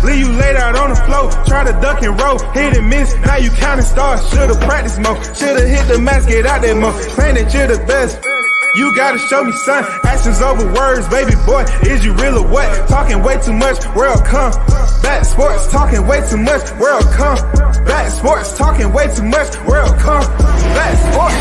leave you laid out on the floor. Try to duck and roll, hit and miss, now you counting stars. Should've practiced more, should've hit the mask, get out there more. Claim that you're the best. You gotta show me, son. Actions over words, baby boy. Is you real or what? Talking way too much, world come. Back sports, talking way too much, world come. Back sports, talking way too much, world come. Back sports,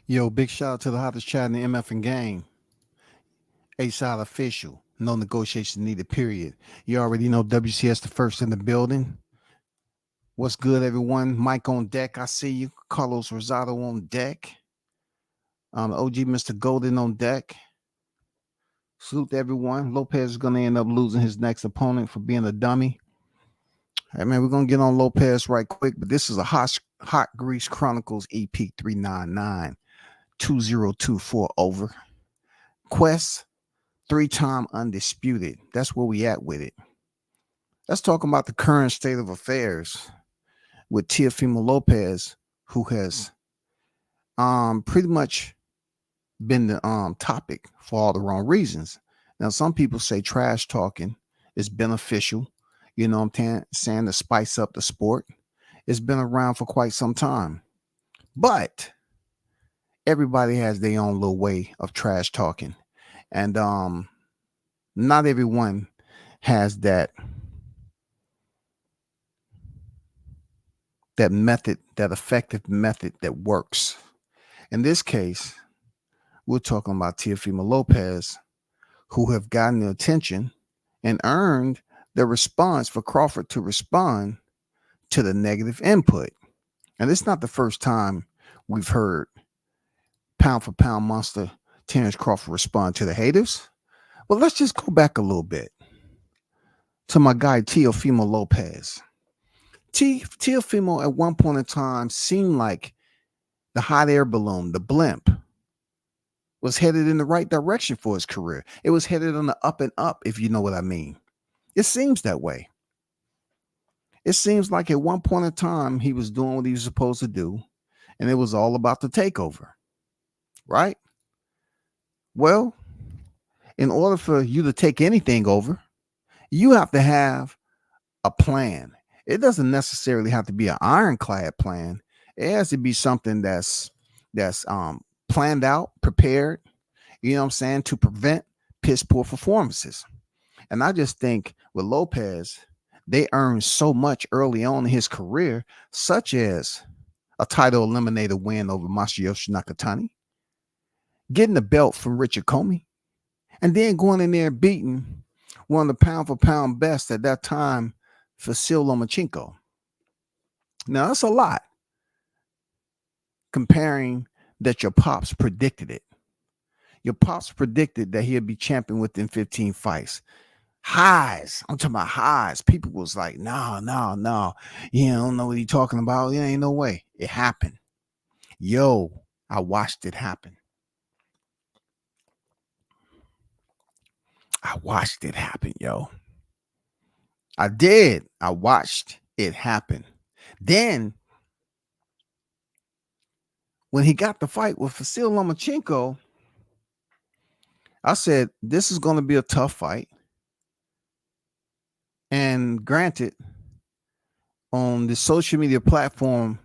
Yo, big shout out to the hottest chat in the MF and gang. A-Side official. No negotiation needed, period. You already know WCS the first in the building. What's good, everyone? Mike on deck. I see you. Carlos Rosado on deck. OG Mr. Golden on deck. Salute to everyone. Lopez is going to end up losing his next opponent for being a dummy. Hey, man, we're going to get on Lopez right quick, but this is a Hot Grease Chronicles EP 399. 2024 over. Quest, 3-time undisputed. That's where we at with it. Let's talk about the current state of affairs with TEOFIMO Lopez, who has pretty much been the topic for all the wrong reasons. Now, some people say trash talking is beneficial, you know what I'm saying, to spice up the sport. It's been around for quite some time. But everybody has their own little way of trash talking. And not everyone has that method, that effective method that works. In this case, we're talking about TEOFIMO Lopez, who have gotten the attention and earned the response for Crawford to respond to the negative input. And it's not the first time we've heard pound for pound monster Terrence Crawford respond to the haters. But let's just go back a little bit to my guy TEOFIMO Lopez. TEOFIMO at one point in time seemed like the hot air balloon, the blimp, was headed in the right direction for his career. It was headed on the up and up, if you know what I mean. It seems that way. It seems like at one point in time he was doing what he was supposed to do, and it was all about the takeover. Right? Well, in order for you to take anything over, you have to have a plan. It doesn't necessarily have to be an ironclad plan. It has to be something that's planned out, prepared, you know what I'm saying, to prevent piss poor performances. And I just think with Lopez, they earned so much early on in his career, such as a title eliminator win over Masayoshi Nakatani, getting the belt from Richard Comey, and then going in there beating one of the pound for pound best at that time, Vasyl Lomachenko. Now that's a lot comparing that your pops predicted it. Your pops predicted that he'd be champion within 15 fights. Highs. I'm talking about highs. People was like, no, no, no. You don't know what he's talking about. Yeah, ain't no way. It happened. Yo, I watched it happen. I watched it happen, yo. I did. I watched it happen. Then, when he got the fight with Vasyl Lomachenko, I said, this is going to be a tough fight. And granted, on the social media platform,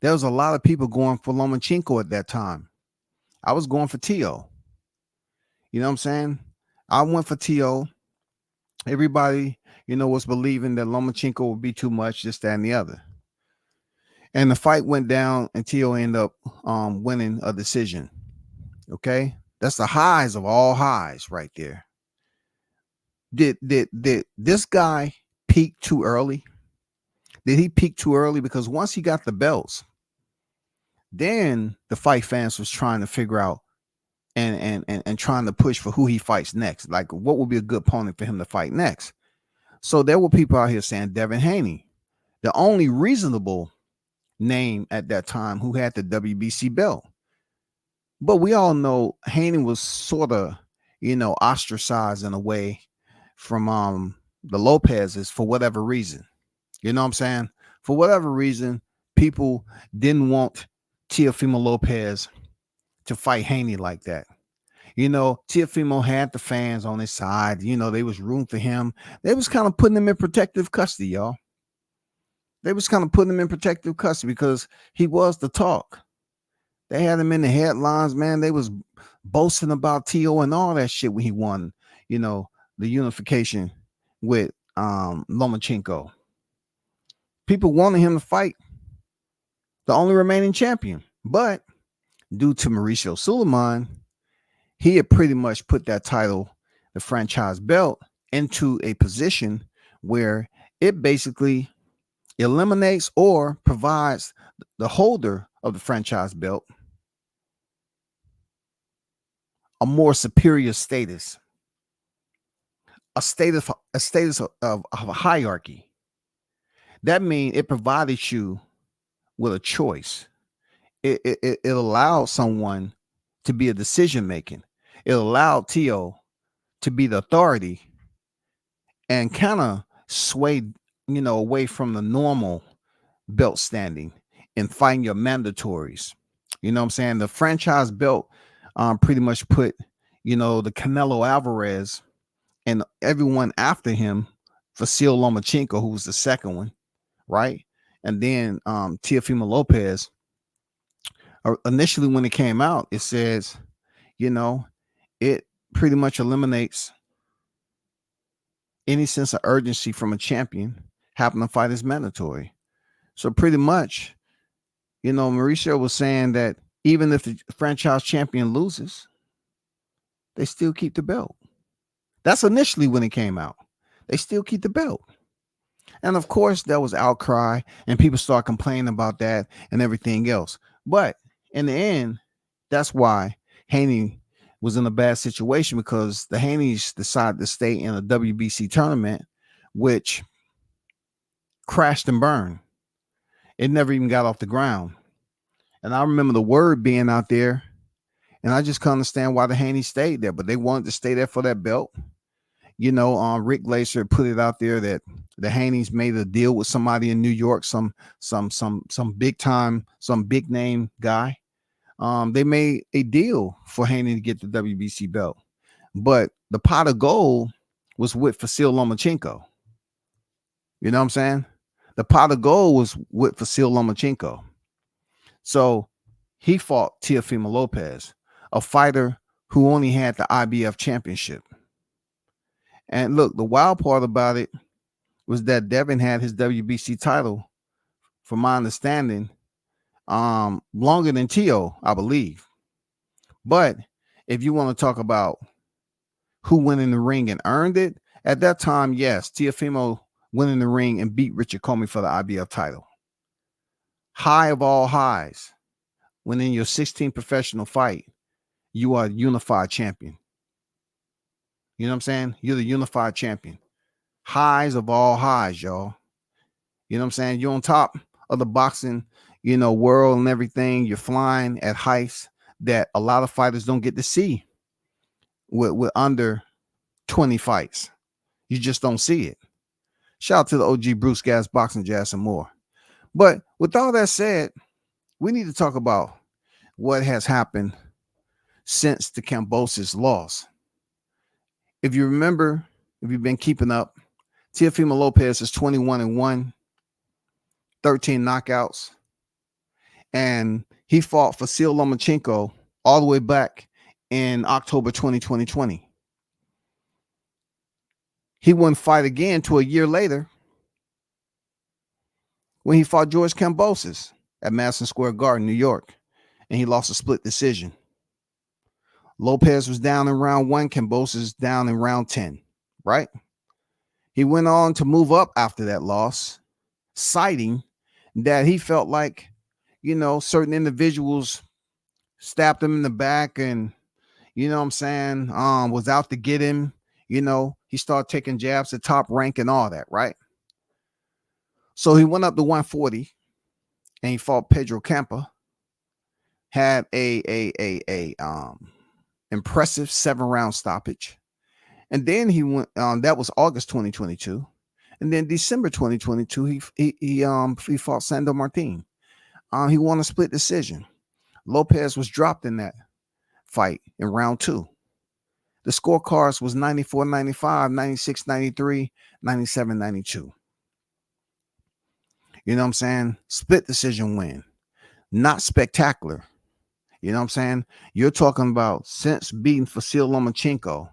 there was a lot of people going for Lomachenko at that time. I was going for Teo. You know what I'm saying? I went for Teo. Everybody, was believing that Lomachenko would be too much, this, that, and the other. And the fight went down, and Teo ended up winning a decision. Okay, that's the highs of all highs right there. Did this guy peak too early? Did he peak too early? Because once he got the belts, then the fight fans was trying to figure out and trying to push for who he fights next. Like, what would be a good opponent for him to fight next? So there were people out here saying Devin Haney, the only reasonable name at that time who had the WBC belt. But we all know Haney was sort of, ostracized in a way from the Lopez's for whatever reason. You know what I'm saying? For whatever reason, people didn't want Teofimo Lopez to fight Haney like that. Teofimo had the fans on his side. They was room for him. They was kind of putting him in protective custody, y'all. They was kind of putting him in protective custody because he was the talk. They had him in the headlines, man. They was boasting about Teo and all that shit when he won, the unification with Lomachenko. People wanted him to fight the only remaining champion. But due to Mauricio Suleiman, he had pretty much put that title, the franchise belt, into a position where it basically eliminates or provides the holder of the franchise belt a more superior status, a status of a hierarchy. That means it provided you with a choice. It allowed someone to be a decision making. It allowed Teo to be the authority and kind of sway, away from the normal belt standing and fighting your mandatories. You know what I'm saying? The franchise belt pretty much put, the Canelo Alvarez and everyone after him, Vasyl Lomachenko, who was the second one, right? And then Teofimo Lopez. Initially, when it came out, it says, it pretty much eliminates any sense of urgency from a champion having to fight is mandatory. So pretty much, Mauricio was saying that even if the franchise champion loses, they still keep the belt. That's initially when it came out. They still keep the belt. And of course, there was outcry and people start complaining about that and everything else. But in the end, that's why Haney was in a bad situation, because the Haneys decided to stay in a WBC tournament, which crashed and burned. It never even got off the ground. And I remember the word being out there, and I just can't understand why the Haneys stayed there, but they wanted to stay there for that belt. Rick Glaser put it out there that the Haneys made a deal with somebody in New York, some big time, some big name guy. They made a deal for Haney to get the WBC belt, but the pot of gold was with Vasyl Lomachenko. You know what I'm saying? The pot of gold was with Vasyl Lomachenko. So he fought Teofimo Lopez, a fighter who only had the IBF championship. And look, the wild part about it was that Devin had his WBC title, from my understanding, longer than Teo, I believe. But if you want to talk about who went in the ring and earned it, At that time, yes, Teofimo went in the ring and beat Richard Comey for the IBF title. High of all highs, when in your 16th professional fight, you are a unified champion. You know what I'm saying? You're the unified champion. Highs of all highs, y'all. You know what I'm saying? You're on top of the boxing, world and everything. You're flying at heights that a lot of fighters don't get to see with under 20 fights. You just don't see it. Shout out to the OG Bruce Gas, Boxing, Jazz, and more. But with all that said, we need to talk about what has happened since the Kambosos loss. If you remember, if you've been keeping up, Teofimo Lopez is 21-1, 13 knockouts, and he fought Vasyl Lomachenko all the way back in October 2020. He wouldn't fight again till a year later when he fought George Kambosos at Madison Square Garden, New York, and he lost a split decision. Lopez was down in round 1, Kambosos down in round 10, right? He went on to move up after that loss, citing that he felt like, certain individuals stabbed him in the back and, was out to get him. He started taking jabs at Top Rank and all that, right? So he went up to 140 and he fought Pedro Campa, had a impressive 7-round stoppage. And then he went that was August 2022. And then December 2022, he fought Sandor Martin. He won a split decision. Lopez was dropped in that fight in round 2. The scorecards was 94-95, 96-93, 97-92. You know what I'm saying? Split decision win. Not spectacular. You know what I'm saying? You're talking about since beating Vasyl Lomachenko,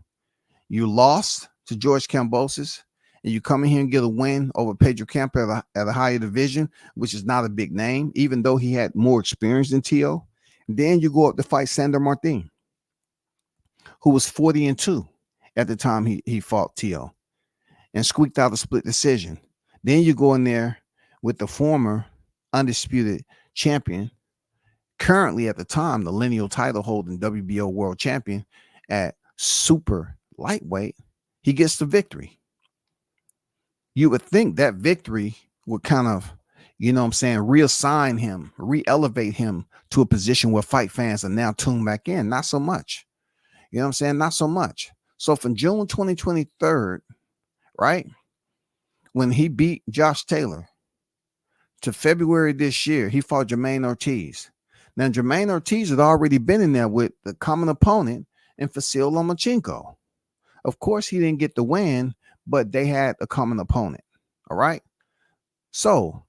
you lost to George Kambosos, and you come in here and get a win over Pedro Campa at a higher division, which is not a big name, even though he had more experience than Teo. Then you go up to fight Sandor Martin, who was 40-2 at the time he fought Teo, and squeaked out a split decision. Then you go in there with the former undisputed champion, currently at the time the lineal title holding WBO world champion at super lightweight. He gets the victory. You would think that victory would kind of, reassign him, re-elevate him to a position where fight fans are now tuned back in. Not so much. You know what I'm saying? Not so much. So from June 2023, right, when he beat Josh Taylor, to February this year, he fought Jermaine Ortiz. Now, Jermaine Ortiz had already been in there with the common opponent in Vasyl Lomachenko. Of course, he didn't get the win, but they had a common opponent. All right. So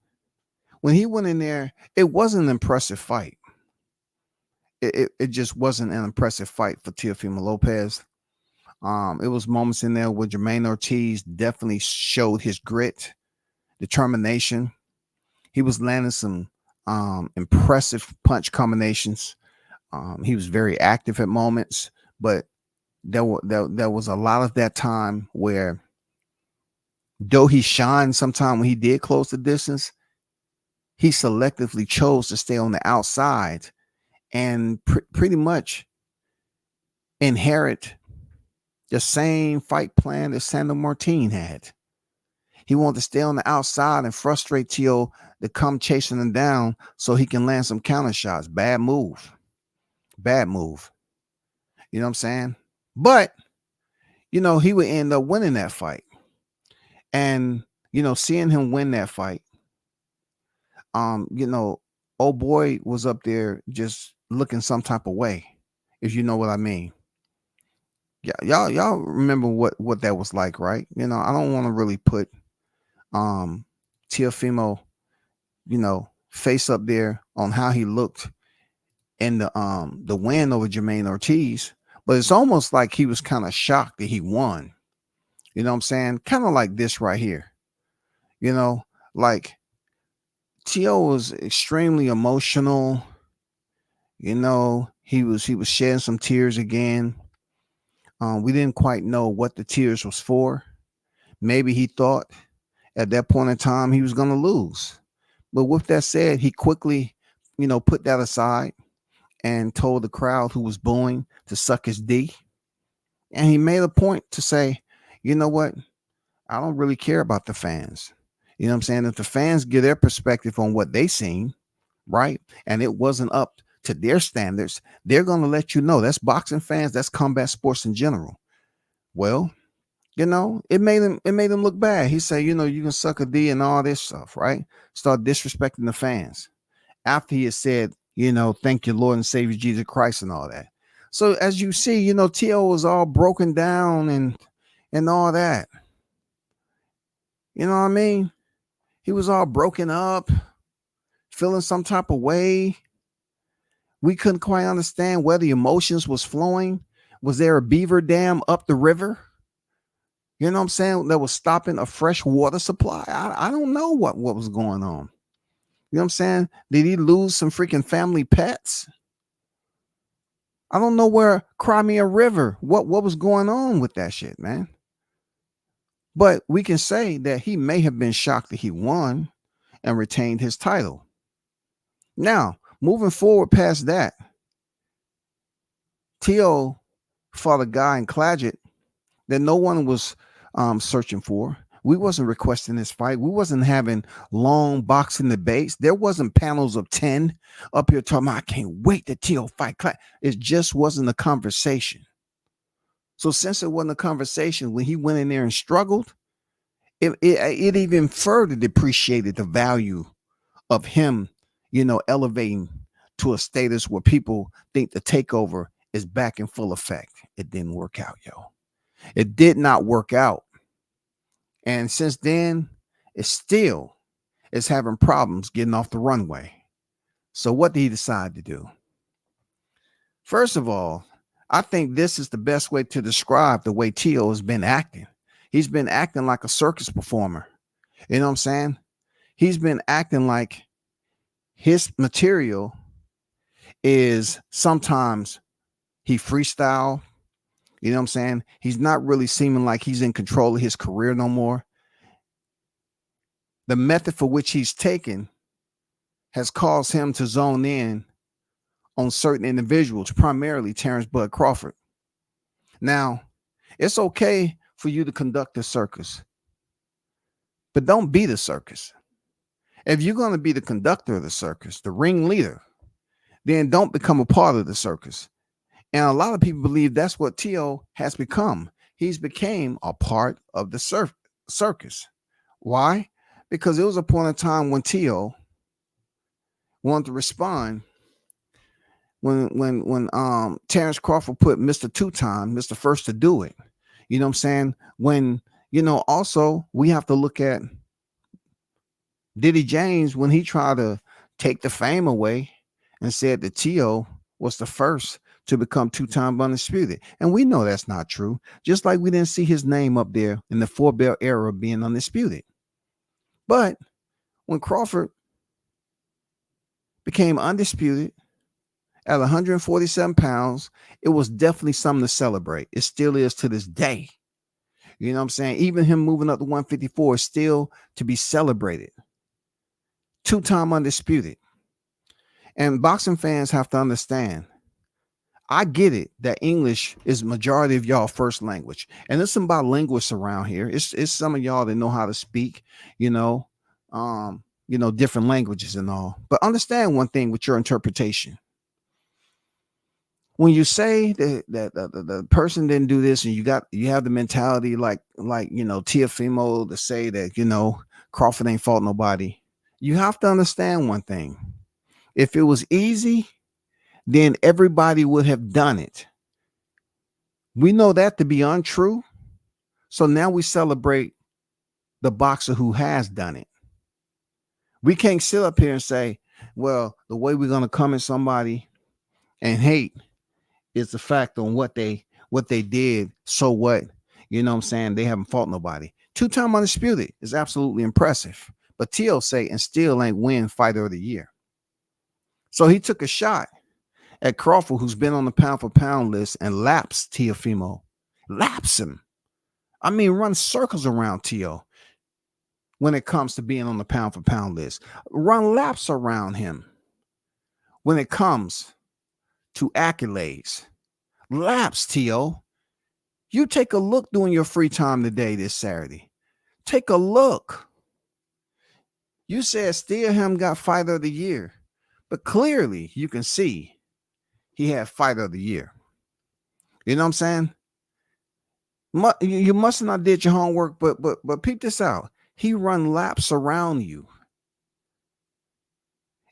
when he went in there, it wasn't an impressive fight. It just wasn't an impressive fight for Teofimo Lopez. It was moments in there where Jermaine Ortiz definitely showed his grit, determination. He was landing some impressive punch combinations. He was very active at moments, but there was a lot of that time where, though he shined sometime when he did close the distance, he selectively chose to stay on the outside and pretty much inherit the same fight plan that Sandor Martin had. He wanted to stay on the outside and frustrate Teo to come chasing him down so he can land some counter shots. Bad move. Bad move. You know what I'm saying? But, he would end up winning that fight. And, seeing him win that fight, old boy was up there just looking some type of way, if you know what I mean. Yeah, y'all remember what that was like, right? I don't want to really put Teofimo, face up there on how he looked in the win over Jermaine Ortiz, but it's almost like he was kind of shocked that he won. You know what I'm saying? Kind of like this right here. Like Teo was extremely emotional. He was shedding some tears again. We didn't quite know what the tears was for. Maybe he thought at that point in time he was going to lose. But with that said, he quickly, put that aside and told the crowd who was booing to suck his D. And he made a point to say, you know what? I don't really care about the fans. You know what I'm saying? If the fans give their perspective on what they seen, right, and it wasn't up to their standards, they're going to let you know. That's boxing fans. That's combat sports in general. Well, it made him look bad. He said, you can suck a D and all this stuff, right? Start disrespecting the fans after he had said, thank you, Lord and Savior Jesus Christ and all that. So as you see, T.O. was all broken down and all that. You know what I mean? He was all broken up, feeling some type of way. We couldn't quite understand where the emotions was flowing. Was there a beaver dam up the river? You know what I'm saying? That was stopping a fresh water supply. I don't know what was going on. You know what I'm saying? Did he lose some freaking family pets? I don't know where Crimea River, what was going on with that shit, man. But we can say that he may have been shocked that he won and retained his title. Now, moving forward past that, T.O. fought a guy in Clagett that no one was searching for. We wasn't requesting this fight. We wasn't having long boxing debates. There wasn't panels of 10 up here talking about, I can't wait to T.O. fight. It just wasn't a conversation. So since it wasn't a conversation, when he went in there and struggled, it even further depreciated the value of him, elevating to a status where people think the takeover is back in full effect. It didn't work out, yo. It did not work out. And since then, it still is having problems getting off the runway. So what did he decide to do? First of all, I think this is the best way to describe the way T.O. has been acting. He's been acting like a circus performer. You know what I'm saying? He's been acting like his material is sometimes he freestyle. You know what I'm saying? He's not really seeming like he's in control of his career no more. The method for which he's taken has caused him to zone in on certain individuals, primarily Terrence Bud Crawford. Now, it's okay for you to conduct a circus, but don't be the circus. If you're going to be the conductor of the circus, the ringleader, then don't become a part of the circus. And a lot of people believe that's what T.O. has become. He's became a part of the circus. Why? Because it was a point in time when T.O. wanted to respond when Terrence Crawford put Mr. Two-Time, Mr. First to do it. You know what I'm saying? When, also we have to look at Diddy James when he tried to take the fame away and said that T.O. was the first to become two-time undisputed. And we know that's not true. Just like we didn't see his name up there in the four-belt era being undisputed. But when Crawford became undisputed at 147 pounds, it was definitely something to celebrate. It still is to this day. You know what I'm saying? Even him moving up to 154 is still to be celebrated. Two-time undisputed. And boxing fans have to understand, I get it that English is majority of y'all first language. And there's some bilinguists around here. It's some of y'all that know how to speak, different languages and all. But understand one thing with your interpretation. When you say that the person didn't do this, and you have the mentality like TEOFIMO to say that Crawford ain't fought nobody, you have to understand one thing. If it was easy, then everybody would have done it. We know that to be untrue. So now we celebrate the boxer who has done it. We can't sit up here and say, well, the way we're going to come at somebody and hate is the fact on what they did. So what? You know what I'm saying? They haven't fought nobody. Two-time undisputed is absolutely impressive. But T.O. say and still ain't win fighter of the year. So he took a shot at Crawford, who's been on the pound for pound list, and lapsed TEOFIMO. Lapse him. I mean, run circles around T.O. when it comes to being on the pound for pound list. Run laps around him when it comes to accolades. Laps, T.O. You take a look during your free time today, this Saturday. Take a look. You said Steelham got Fighter of the Year, but clearly you can see he had Fighter of the Year. You know what I'm saying? You must not did your homework, but peep this out. He run laps around you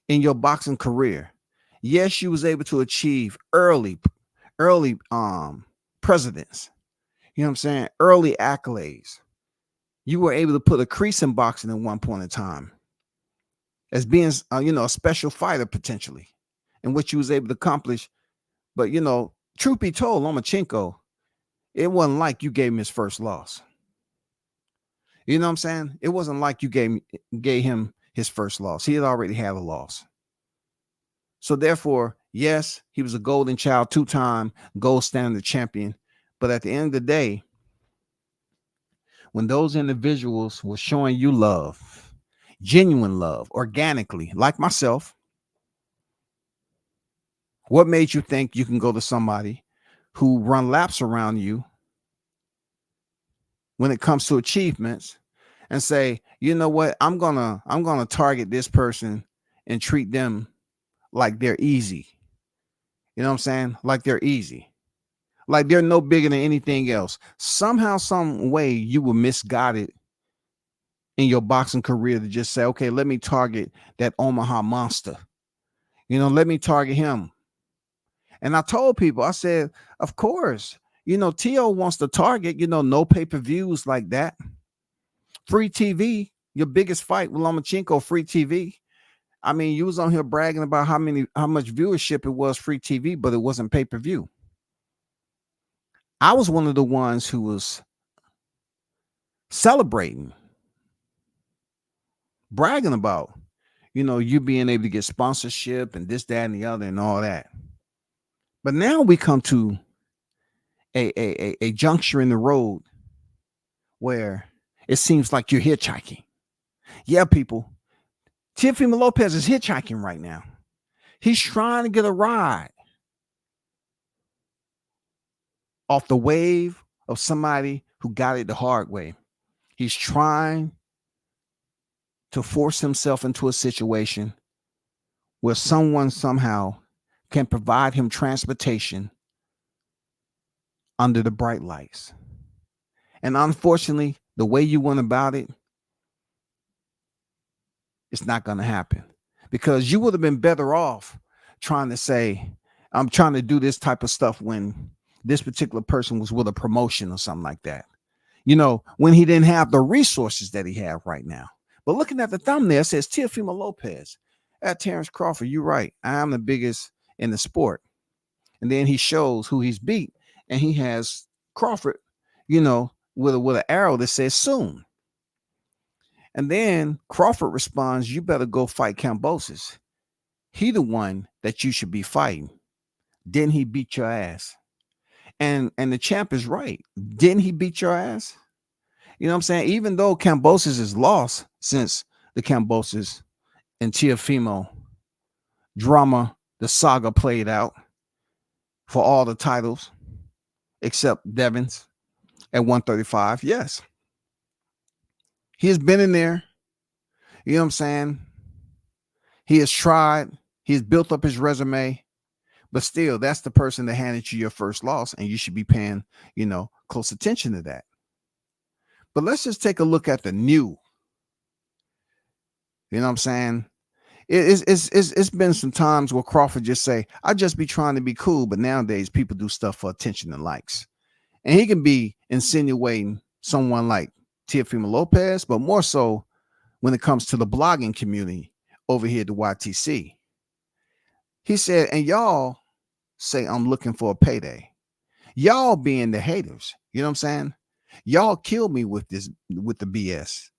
in your boxing career. Yes, you was able to achieve early presidents. You know what I'm saying? Early accolades. You were able to put a crease in boxing at one point in time as being, a special fighter potentially, and what you was able to accomplish. But, truth be told, Lomachenko, it wasn't like you gave him his first loss. You know what I'm saying? It wasn't like you gave him his first loss. He had already had a loss. So therefore, yes, he was a golden child, 2-time gold standard champion. But at the end of the day, when those individuals were showing you love, genuine love, organically, like myself, what made you think you can go to somebody who run laps around you when it comes to achievements and say, you know what, I'm gonna target this person and treat them like they're easy. You know what I'm saying? Like they're easy. Like they're no bigger than anything else. Somehow, some way you were misguided in your boxing career to just say, okay, let me target that Omaha monster. Let me target him. And I told people, I said, of course, T.O. wants to target, no pay-per-views like that. Free TV, your biggest fight with Lomachenko, free TV. I mean, you was on here bragging about how much viewership it was free TV, but it wasn't pay-per-view. I was one of the ones who was celebrating, bragging about, you being able to get sponsorship and this, that, and the other and all that. But now we come to a juncture in the road where it seems like you're hitchhiking. Yeah, people. TEOFIMO Lopez is hitchhiking right now. He's trying to get a ride off the wave of somebody who got it the hard way. He's trying to force himself into a situation where someone somehow can provide him transportation under the bright lights. And unfortunately, the way you went about it, it's not going to happen, because you would have been better off trying to say, I'm trying to do this type of stuff when this particular person was with a promotion or something like that. When he didn't have the resources that he have right now. But looking at the thumbnail, it says TEOFIMO Lopez at Terrence Crawford. You're right. I am the biggest in the sport. And then he shows who he's beat, and he has Crawford, with an arrow that says soon. And then Crawford responds, you better go fight Kambosos. He the one that you should be fighting. Didn't he beat your ass? And the champ is right. Didn't he beat your ass? You know what I'm saying? Even though Kambosos is lost, since the Kambosos and TEOFIMO drama, the saga played out for all the titles except Devon's at 135. Yes. He has been in there. You know what I'm saying? He has tried. He's built up his resume. But still, that's the person that handed you your first loss, and you should be paying, close attention to that. But let's just take a look at the new. You know what I'm saying? It's been some times where Crawford just say, I just be trying to be cool, but nowadays people do stuff for attention and likes. And he can be insinuating someone like TEOFIMO Lopez, but more so when it comes to the blogging community over here at the YTC. He said, and y'all say I'm looking for a payday. Y'all being the haters. You know what I'm saying? Y'all killed me with the BS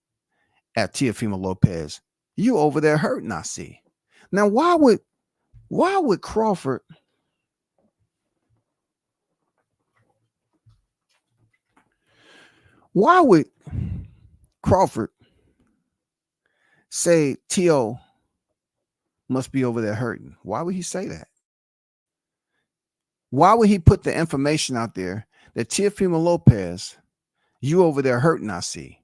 at TEOFIMO Lopez. You over there hurting, I see. Now, why would Crawford Why would Crawford say T.O. must be over there hurting? Why would he say that? Why would he put the information out there that TEOFIMO Lopez, you over there hurting, I see?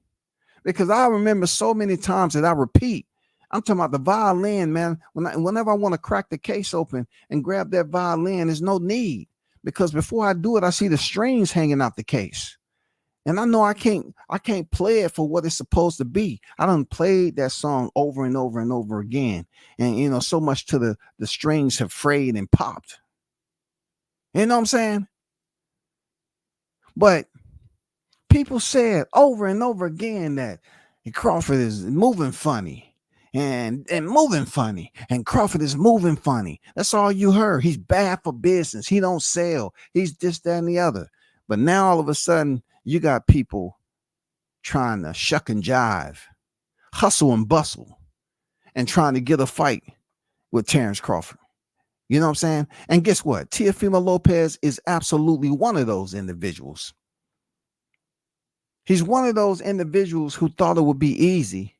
Because I remember so many times that I repeat, I'm talking about the violin, man. Whenever I want to crack the case open and grab that violin, there's no need. Because before I do it, I see the strings hanging out the case. And I know I can't play it for what it's supposed to be. I done played that song over and over and over again. And so much to the strings have frayed and popped. You know what I'm saying? But people said over and over again that Crawford is moving funny and moving funny, and Crawford is moving funny. That's all you heard. He's bad for business. He don't sell. He's this, that, and the other. But now all of a sudden, you got people trying to shuck and jive, hustle and bustle, and trying to get a fight with Terrence Crawford. You know what I'm saying? And guess what? TEOFIMO Lopez is absolutely one of those individuals. He's one of those individuals who thought it would be easy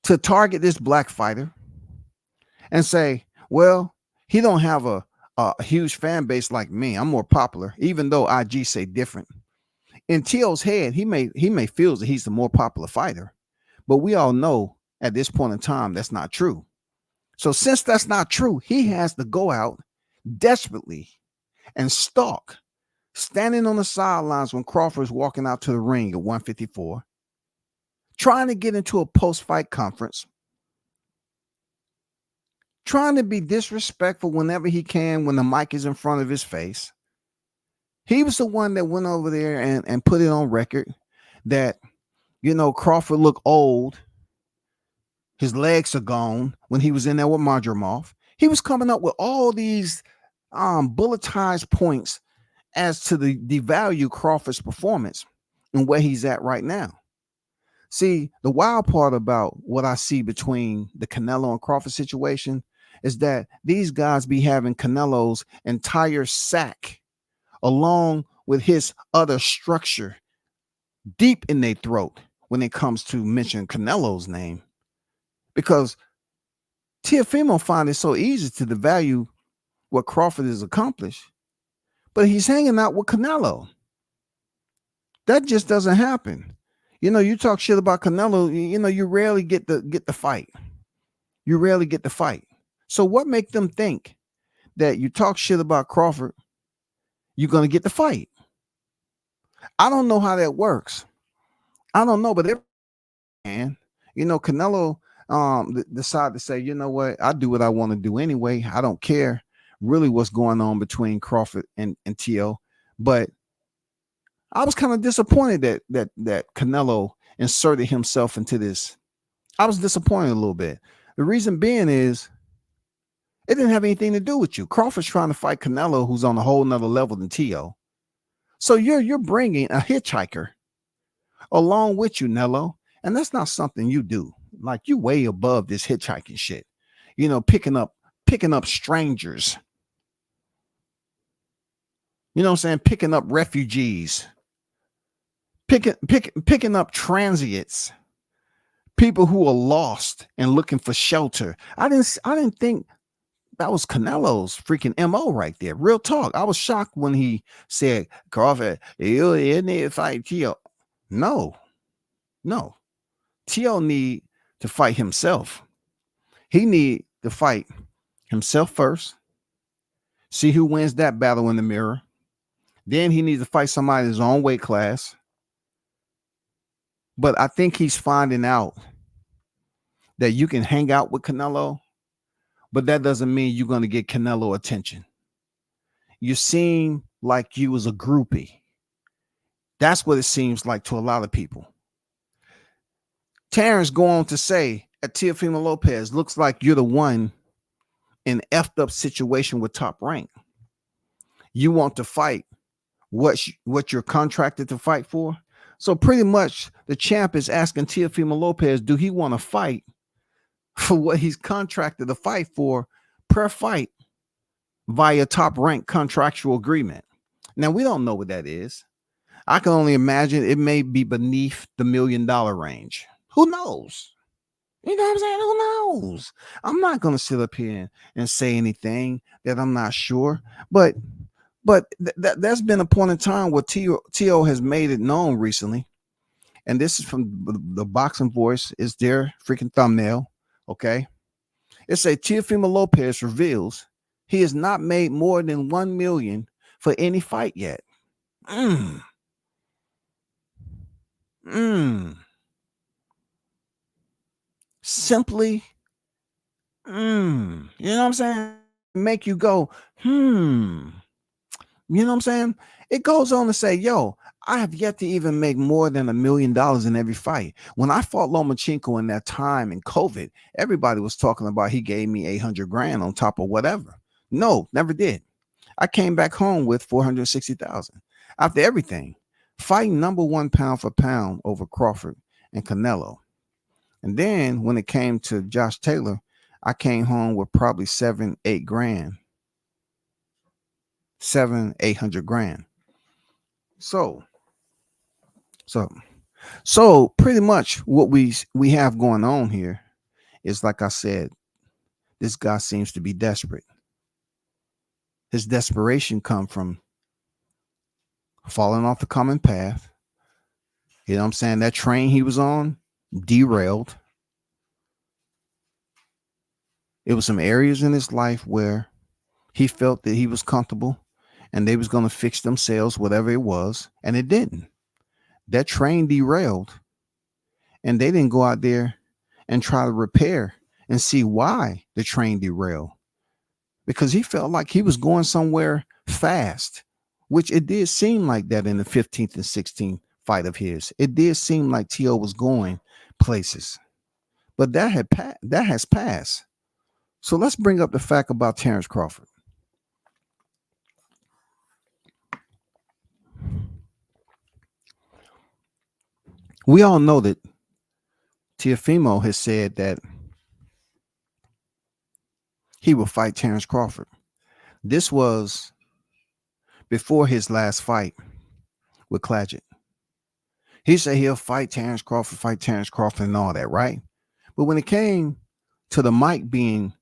to target this black fighter and say, well, he don't have a huge fan base like me. I'm more popular, even though IG say different. In T.O.'s head, he may feel that he's the more popular fighter, but we all know at this point in time that's not true. So since that's not true, he has to go out desperately and stalk, standing on the sidelines when Crawford's walking out to the ring at 154, trying to get into a post-fight conference, trying to be disrespectful whenever he can when the mic is in front of his face. He was the one that went over there and put it on record that, Crawford looked old. His legs are gone when he was in there with Madrimov. He was coming up with all these bulletized points as to the devalue Crawford's performance and where he's at right now. See, the wild part about what I see between the Canelo and Crawford situation is that these guys be having Canelo's entire sack along with his other structure deep in their throat when it comes to mention Canelo's name. Because TEOFIMO find it so easy to devalue what Crawford has accomplished, but he's hanging out with Canelo. That just doesn't happen. You talk shit about Canelo, you rarely get the fight. You rarely get the fight. So what make them think that you talk shit about Crawford, you're going to get the fight? I don't know how that works. I don't know, but Canelo decide to say, you know what, I do what I want to do anyway. I don't care really what's going on between Crawford and T.O. But I was kind of disappointed that Canelo inserted himself into this. I was disappointed a little bit. The reason being is it didn't have anything to do with you. Crawford's trying to fight Canelo, who's on a whole nother level than T.O. So you're bringing a hitchhiker along with you, Nello, and that's not something you do. Like, you way above this hitchhiking shit, picking up strangers, what I'm saying, picking up refugees, picking up transients, people who are lost and looking for shelter. I didn't think that was Canelo's freaking MO right there. Real talk. I was shocked when he said, Crawford, you need to fight T.O. No. T.O. need to fight himself. He need to fight himself first. See who wins that battle in the mirror. Then he needs to fight somebody in his own weight class. But I think he's finding out that you can hang out with Canelo, but that doesn't mean you're going to get Canelo attention. You seem like you was a groupie. That's what it seems like to a lot of people. Terrence go on to say at TEOFIMO Lopez, looks like you're the one in effed up situation with Top Rank. You want to fight what you're contracted to fight for. So pretty much the champ is asking TEOFIMO Lopez, do he want to fight for what he's contracted to fight for per fight via Top Rank contractual agreement? Now, we don't know what that is. I can only imagine it may be beneath the $1 million range. Who knows? You know what I'm saying? Who knows? I'm not gonna sit up here and say anything that I'm not sure. But that's been a point in time where T.O. has made it known recently, and this is from the Boxing Voice. Is their freaking thumbnail? Okay, it say Teofimo Lopez reveals he has not made more than 1 million for any fight yet. Mm. Mm. Simply, you know what I'm saying? Make you go, hmm. You know what I'm saying? It goes on to say, yo, I have yet to even make more than $1 million in every fight. When I fought Lomachenko in that time in COVID, everybody was talking about he gave me 800 grand on top of whatever. No, never did. I came back home with 460,000 after everything, fighting number one pound for pound over Crawford and Canelo. And then when it came to Josh Taylor, I came home with probably 7-8 grand. 700-800 grand. So pretty much what we have going on here is, like I said, this guy seems to be desperate. His desperation come from falling off the common path. You know what I'm saying? That train he was on derailed. It was some areas in his life where he felt that he was comfortable and they was going to fix themselves, whatever it was, and it didn't. That train derailed, and they didn't go out there and try to repair and see why the train derailed, because he felt like he was going somewhere fast, which it did seem like that in the 15th and 16th fight of his. It did seem like T.O. was going places, but that has passed. So let's bring up the fact about Terence Crawford. We all know that Teofimo has said that he will fight Terence Crawford. This was before his last fight with Clagett. He said he'll fight Terence Crawford and all that, right? But when it came to the mic being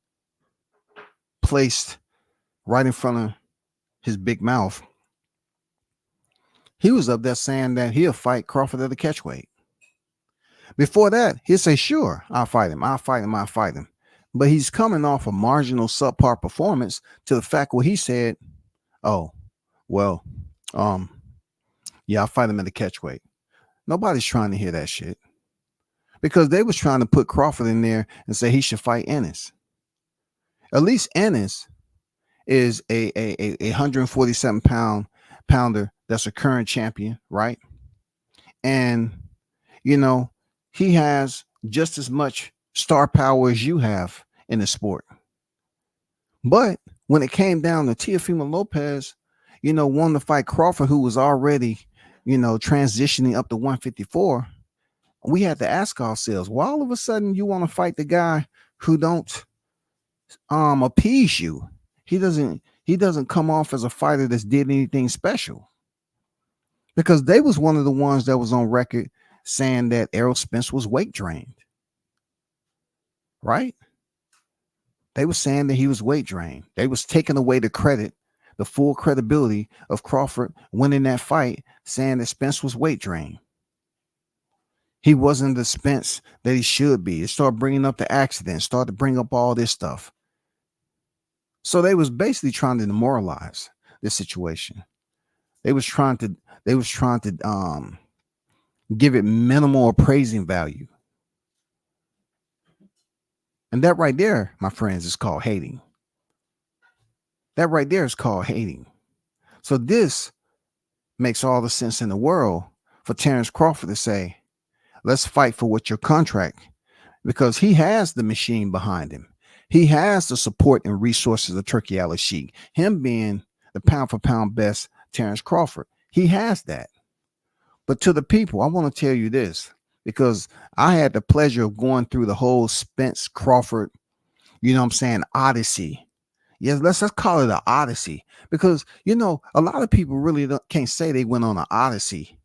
placed right in front of his big mouth, he was up there saying that he'll fight Crawford at the catchweight. Before that, he'll say, sure, I'll fight him. But he's coming off a marginal subpar performance to the fact where he said, oh, well, yeah, I'll fight him at the catchweight. Nobody's trying to hear that shit, because they was trying to put Crawford in there and say he should fight Ennis. At least Ennis is a 147 pounder that's a current champion, right? And, you know, he has just as much star power as you have in the sport. But when it came down to Teofimo Lopez, you know, wanting to fight Crawford, who was already, you know, transitioning up to 154, we had to ask ourselves, why all of a sudden you want to fight the guy who don't appease you? He doesn't come off as a fighter that's did anything special, because they was one of the ones that was on record saying that Errol Spence was weight drained, right? They were saying that he was weight drained. They was taking away the credit, the full credibility of Crawford winning that fight, saying that Spence was weight drained. He wasn't the Spence that he should be. It started bringing up the accident, started to bring up all this stuff. So they was basically trying to demoralize this situation. They was trying to give it minimal appraising value. And that right there, my friends, is called hating. That right there is called hating. So this makes all the sense in the world for Terence Crawford to say, let's fight for what your contract, because he has the machine behind him. He has the support and resources of Turkey Al-Sheikh, him being the pound for pound best Terence Crawford. He has that. But to the people, I want to tell you this, because I had the pleasure of going through the whole Spence Crawford, you know what I'm saying, odyssey. Yes, let's call it an odyssey, because, you know, a lot of people really can't say they went on an odyssey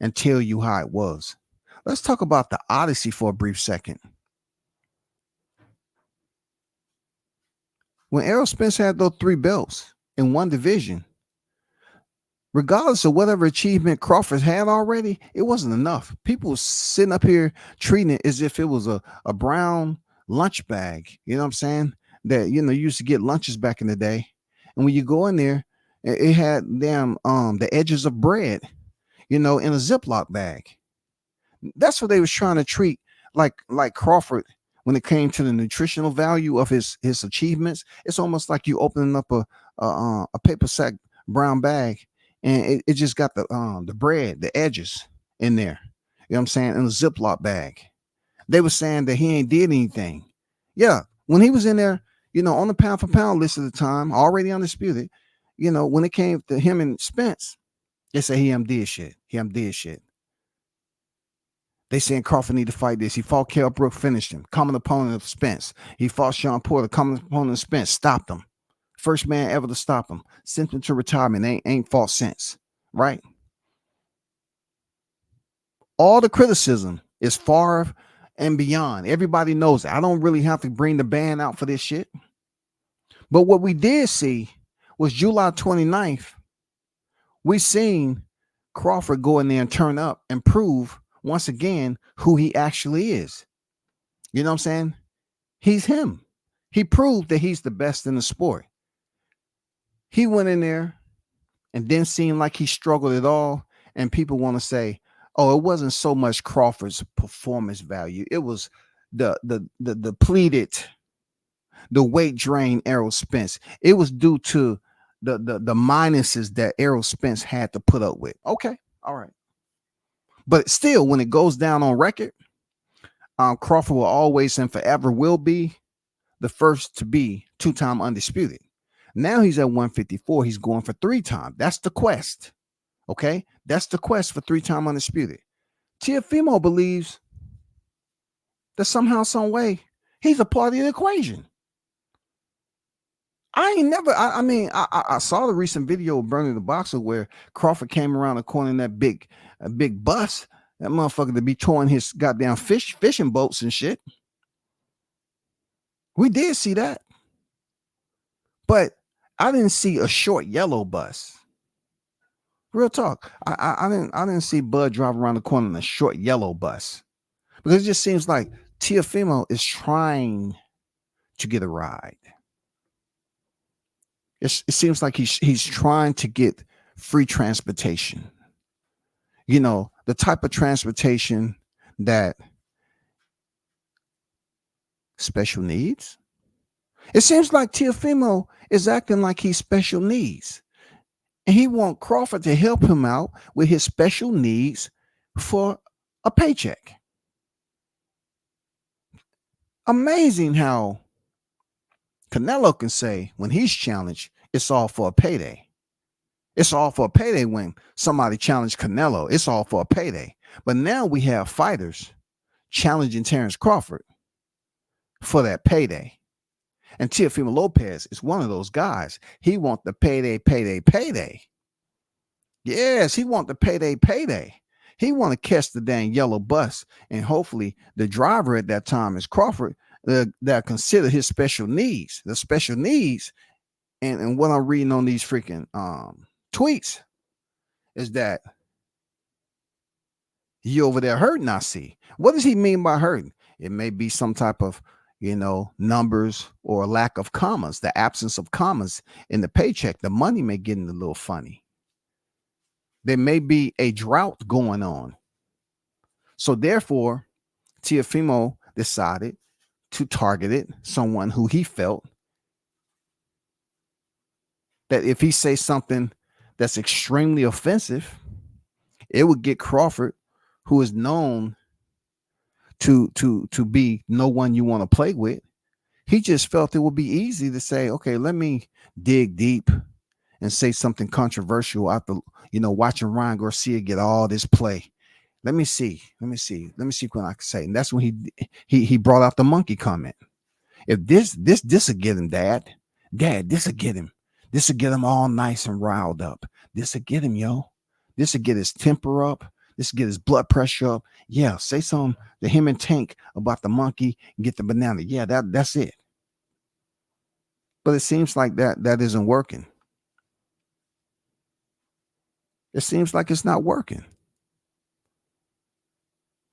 and tell you how it was. Let's talk about the Odyssey for a brief second. When Errol Spence had those 3 belts in one division, regardless of whatever achievement Crawford had already, it wasn't enough. People were sitting up here treating it as if it was a brown lunch bag. You know what I'm saying? That, you used to get lunches back in the day. And when you go in there, it had the edges of bread, in a Ziploc bag. That's what they was trying to treat like Crawford when it came to the nutritional value of his achievements. It's almost like you opening up a paper sack brown bag, and it just got the bread, the edges in there. You know what I'm saying? In a Ziploc bag. They were saying that he ain't did anything. Yeah, when he was in there, on the pound for pound list at the time, already undisputed, when it came to him and Spence, they say he did shit. He did shit. They saying Crawford need to fight this. He fought Kell Brook, finished him. Common opponent of Spence. He fought Sean Porter, common opponent of Spence, stopped him. First man ever to stop him. Sent him to retirement. Ain't fought since. Right? All the criticism is far and beyond. Everybody knows it. I don't really have to bring the band out for this shit. But what we did see was July 29th, we seen Crawford go in there and turn up and prove once again who he actually is. You know what I'm saying? He's him. He proved that he's the best in the sport. He went in there and didn't seem like he struggled at all. And people want to say, oh, it wasn't so much Crawford's performance value. It was the depleted, the weight drain Errol Spence. It was due to the minuses that Errol Spence had to put up with. Okay, all right. But still, when it goes down on record, Crawford will always and forever will be the first to be 2-time undisputed. Now he's at 154. He's going for 3-time. That's the quest. Okay? That's the quest for 3-time undisputed. TEOFIMO believes that somehow, some way, he's a part of the equation. I saw the recent video of Bernie the Boxer where Crawford came around the corner in that big bus. That motherfucker to be towing his goddamn fishing boats and shit. We did see that. But I didn't see a short yellow bus. Real talk. I didn't see Bud drive around the corner in a short yellow bus. Because it just seems like TEOFIMO is trying to get a ride. It seems like he's trying to get free transportation. The type of transportation that special needs. It seems like TEOFIMO is acting like he's special needs. And he wants Crawford to help him out with his special needs for a paycheck. Amazing how Canelo can say when he's challenged, it's all for a payday. It's all for a payday when somebody challenged Canelo. It's all for a payday. But now we have fighters challenging Terrence Crawford for that payday. And Teofimo Lopez is one of those guys. He wants the payday. Yes, he wants the payday. He want to catch the dang yellow bus. And hopefully the driver at that time is Crawford that consider his special needs. The special needs and what I'm reading on these freaking tweets is that you over there hurting, I see. What does he mean by hurting? It may be some type of, numbers or a lack of commas, the absence of commas in the paycheck. The money may get a little funny. There may be a drought going on. So therefore, Teofimo decided to target someone who he felt that if he says something that's extremely offensive, it would get Crawford, who is known to be no one you want to play with. He just felt it would be easy to say, okay, let me dig deep and say something controversial after, watching Ryan Garcia get all this play. Let me see what I can say. And that's when he brought out the monkey comment. If this will get him, Dad, this will get him. This will get him all nice and riled up. This will get him, yo. This will get his temper up. Let's get his blood pressure up. Yeah, say something to him and Tank about the monkey and get the banana. Yeah, that's it. But it seems like that isn't working. It seems like it's not working.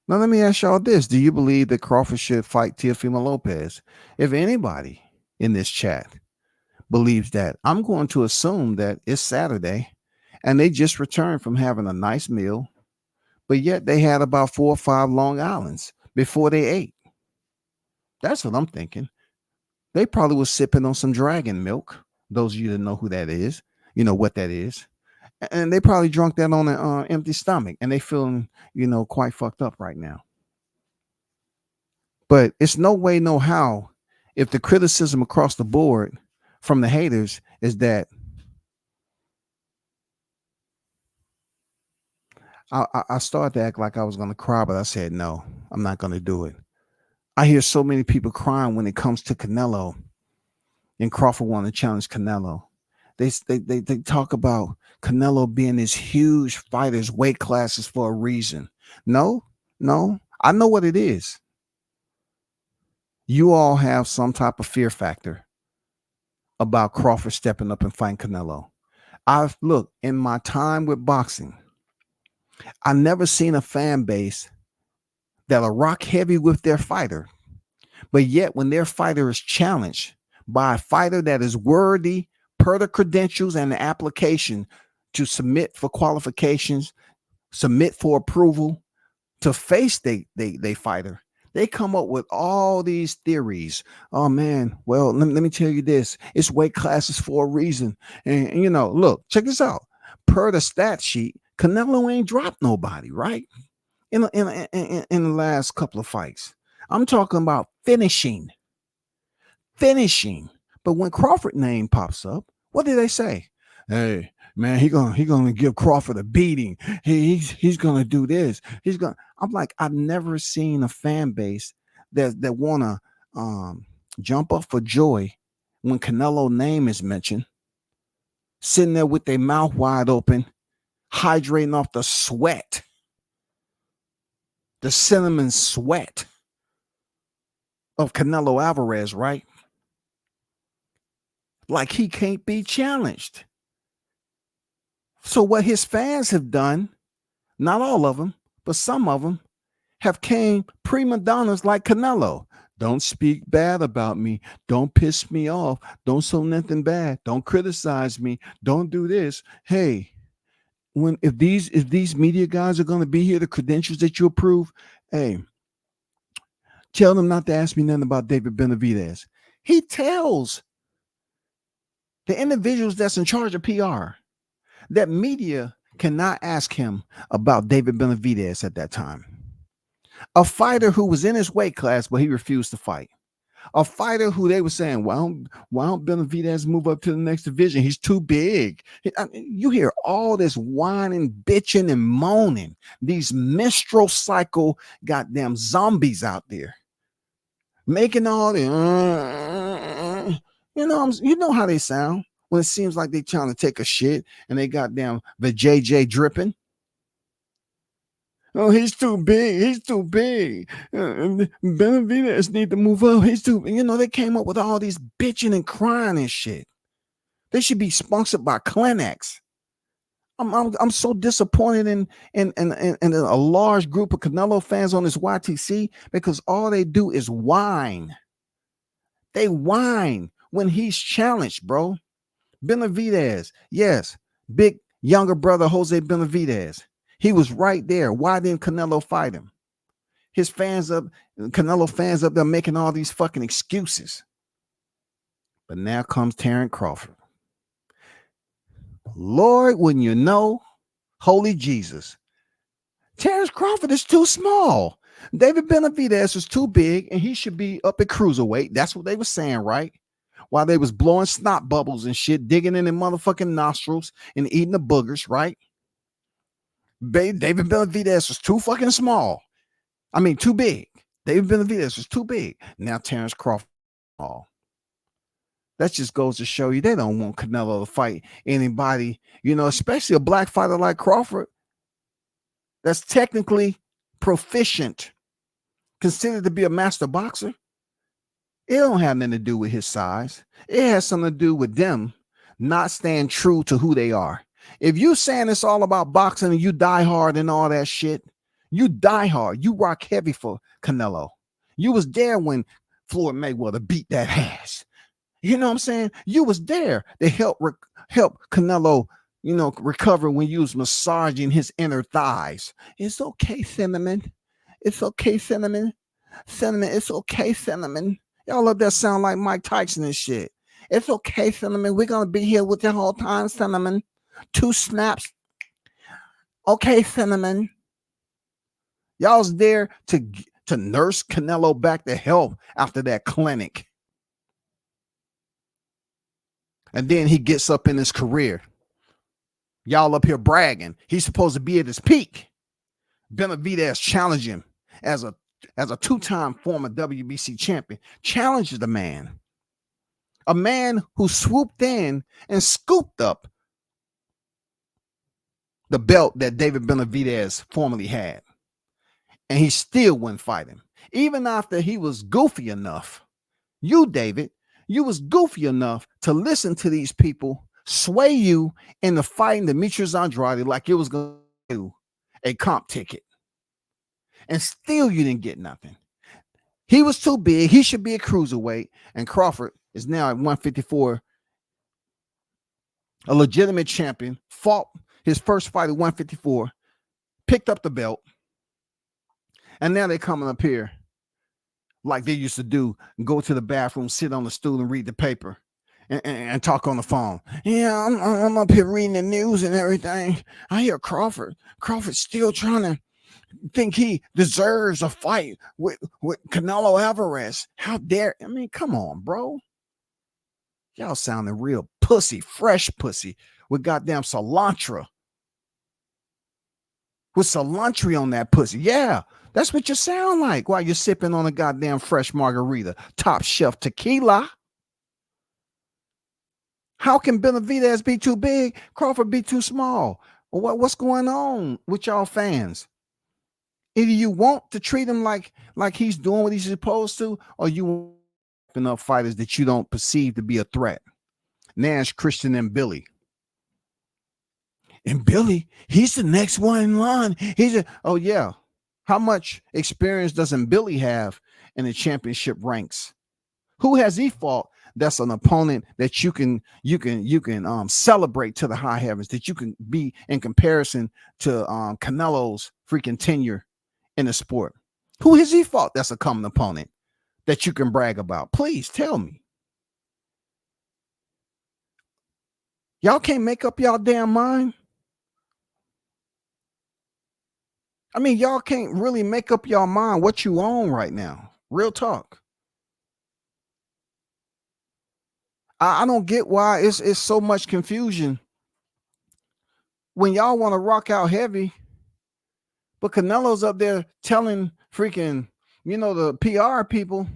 Now, let me ask y'all this. Do you believe that Crawford should fight Teofimo Lopez? If anybody in this chat believes that, I'm going to assume that it's Saturday and they just returned from having a nice meal, but yet they had about 4 or 5 Long Islands before they ate. That's what I'm thinking. They probably was sipping on some dragon milk. Those of you that know who that is, you know what that is. And they probably drunk that on an empty stomach, and they feeling, quite fucked up right now. But it's no way, no how, if the criticism across the board from the haters is that I started to act like I was going to cry, but I said, no, I'm not going to do it. I hear so many people crying when it comes to Canelo and Crawford want to challenge Canelo. They talk about Canelo being these huge fighters, weight classes for a reason. No, I know what it is. You all have some type of fear factor about Crawford stepping up and fighting Canelo. Look, in my time with boxing, I never seen a fan base that are rock heavy with their fighter, but yet when their fighter is challenged by a fighter that is worthy per the credentials and the application to submit for qualifications, submit for approval, to face they fighter, they come up with all these theories. Oh man, well, let me tell you this. It's weight classes for a reason. And look, check this out. Per the stat sheet, Canelo ain't dropped nobody, right? In the last couple of fights. I'm talking about finishing. But when Crawford name pops up, what do they say? Hey, man, he gonna give Crawford a beating. He's gonna do this. I'm like, I've never seen a fan base that wanna jump up for joy when Canelo name is mentioned, sitting there with their mouth wide open, hydrating off the sweat, the cinnamon sweat of Canelo Alvarez, right? Like he can't be challenged. So what his fans have done, not all of them, but some of them, have came prima donnas like Canelo. Don't speak bad about me. Don't piss me off. Don't say nothing bad. Don't criticize me. Don't do this. Hey, if these media guys are going to be here, the credentials that you approve, hey, tell them not to ask me nothing about David Benavidez. He tells the individuals that's in charge of PR that media cannot ask him about David Benavidez at that time. A fighter who was in his weight class, but he refused to fight. A fighter who they were saying, why don't Benavidez move up to the next division? He's too big. You hear all this whining, bitching, and moaning. These menstrual cycle goddamn zombies out there making all the you know how they sound when it seems like they trying to take a shit and they goddamn the JJ dripping. Oh, he's too big. He's too big. Benavidez need to move up. He's too. They came up with all these bitching and crying and shit. They should be sponsored by Kleenex. I'm so disappointed in a large group of Canelo fans on this YTC because all they do is whine. They whine when he's challenged, bro. Benavidez, yes, big younger brother Jose Benavidez. He was right there. Why didn't Canelo fight him? His fans Canelo fans up there making all these fucking excuses. But now comes Terrence Crawford. Lord, wouldn't you know? Holy Jesus. Terrence Crawford is too small. David Benavidez is too big, and he should be up at cruiserweight. That's what they were saying, right? While they was blowing snot bubbles and shit, digging in their motherfucking nostrils and eating the boogers, right? David Benavidez was too fucking small. I mean, too big. David Benavidez was too big. Now Terrence Crawford. Oh, that just goes to show you they don't want Canelo to fight anybody, especially a black fighter like Crawford. that's technically proficient, considered to be a master boxer, it don't have nothing to do with his size. It has something to do with them not staying true to who they are. If you saying it's all about boxing and you die hard and all that shit, you die hard. You rock heavy for Canelo. You was there when Floyd Mayweather beat that ass. You know what I'm saying? You was there to help Canelo, recover when you was massaging his inner thighs. It's okay, Cinnamon. It's okay, Cinnamon. Cinnamon, it's okay, Cinnamon. Y'all up there sound like Mike Tyson and shit. It's okay, Cinnamon. We're gonna be here with the whole time, Cinnamon. 2 snaps. Okay, Cinnamon. Y'all's there to nurse Canelo back to health after that clinic. And then he gets up in his career. Y'all up here bragging. He's supposed to be at his peak. Benavidez challenged him as a 2-time former WBC champion. Challenges the man. A man who swooped in and scooped up the belt that David Benavidez formerly had. And he still wouldn't fight him. Even after he was goofy enough. You, David, you was goofy enough to listen to these people sway you into fighting Demetrius Andrade like it was going to do a comp ticket. And still you didn't get nothing. He was too big. He should be a cruiserweight. And Crawford is now at 154. A legitimate champion. Fought his first fight at 154. Picked up the belt. And now they're coming up here like they used to do, go to the bathroom, sit on the stool and read the paper and talk on the phone. Yeah, I'm up here reading the news and everything. I hear Crawford's still trying to think he deserves a fight with Canelo Alvarez. How dare, come on, bro. Y'all sounding real pussy, fresh pussy with goddamn cilantro. With cilantro on that pussy. Yeah. That's what you sound like while you're sipping on a goddamn fresh margarita, top shelf tequila. How can Benavidez be too big, Crawford be too small? What's going on with y'all fans? Either you want to treat him like he's doing what he's supposed to, or you want enough fighters that you don't perceive to be a threat. Nash, Christian, and Billy. And Billy, he's the next one in line. Oh yeah. How much experience doesn't Billy have in the championship ranks? Who has he fought that's an opponent that you can celebrate to the high heavens, that you can be in comparison to Canelo's freaking tenure in the sport? Who has he fought that's a common opponent that you can brag about? Please tell me. Y'all can't make up y'all damn mind. Y'all can't really make up your mind what you own right now. Real talk. I don't get why it's so much confusion when y'all want to rock out heavy, but Canelo's up there telling freaking, the PR people.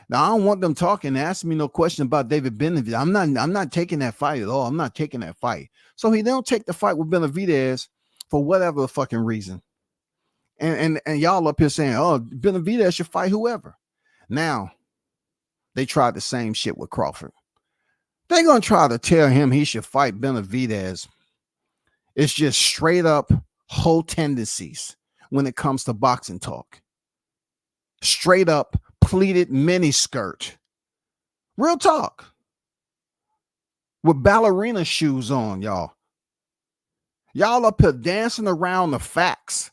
Now I don't want them talking, asking me no question about David Benavidez. I'm not taking that fight at all. I'm not taking that fight. So he don't take the fight with Benavidez for whatever fucking reason. And y'all up here saying, oh, Benavidez should fight whoever. Now, they tried the same shit with Crawford. They're going to try to tell him he should fight Benavidez. It's just straight up whole tendencies when it comes to boxing talk. Straight up pleated miniskirt. Real talk. With ballerina shoes on, y'all. Y'all up here dancing around the facts.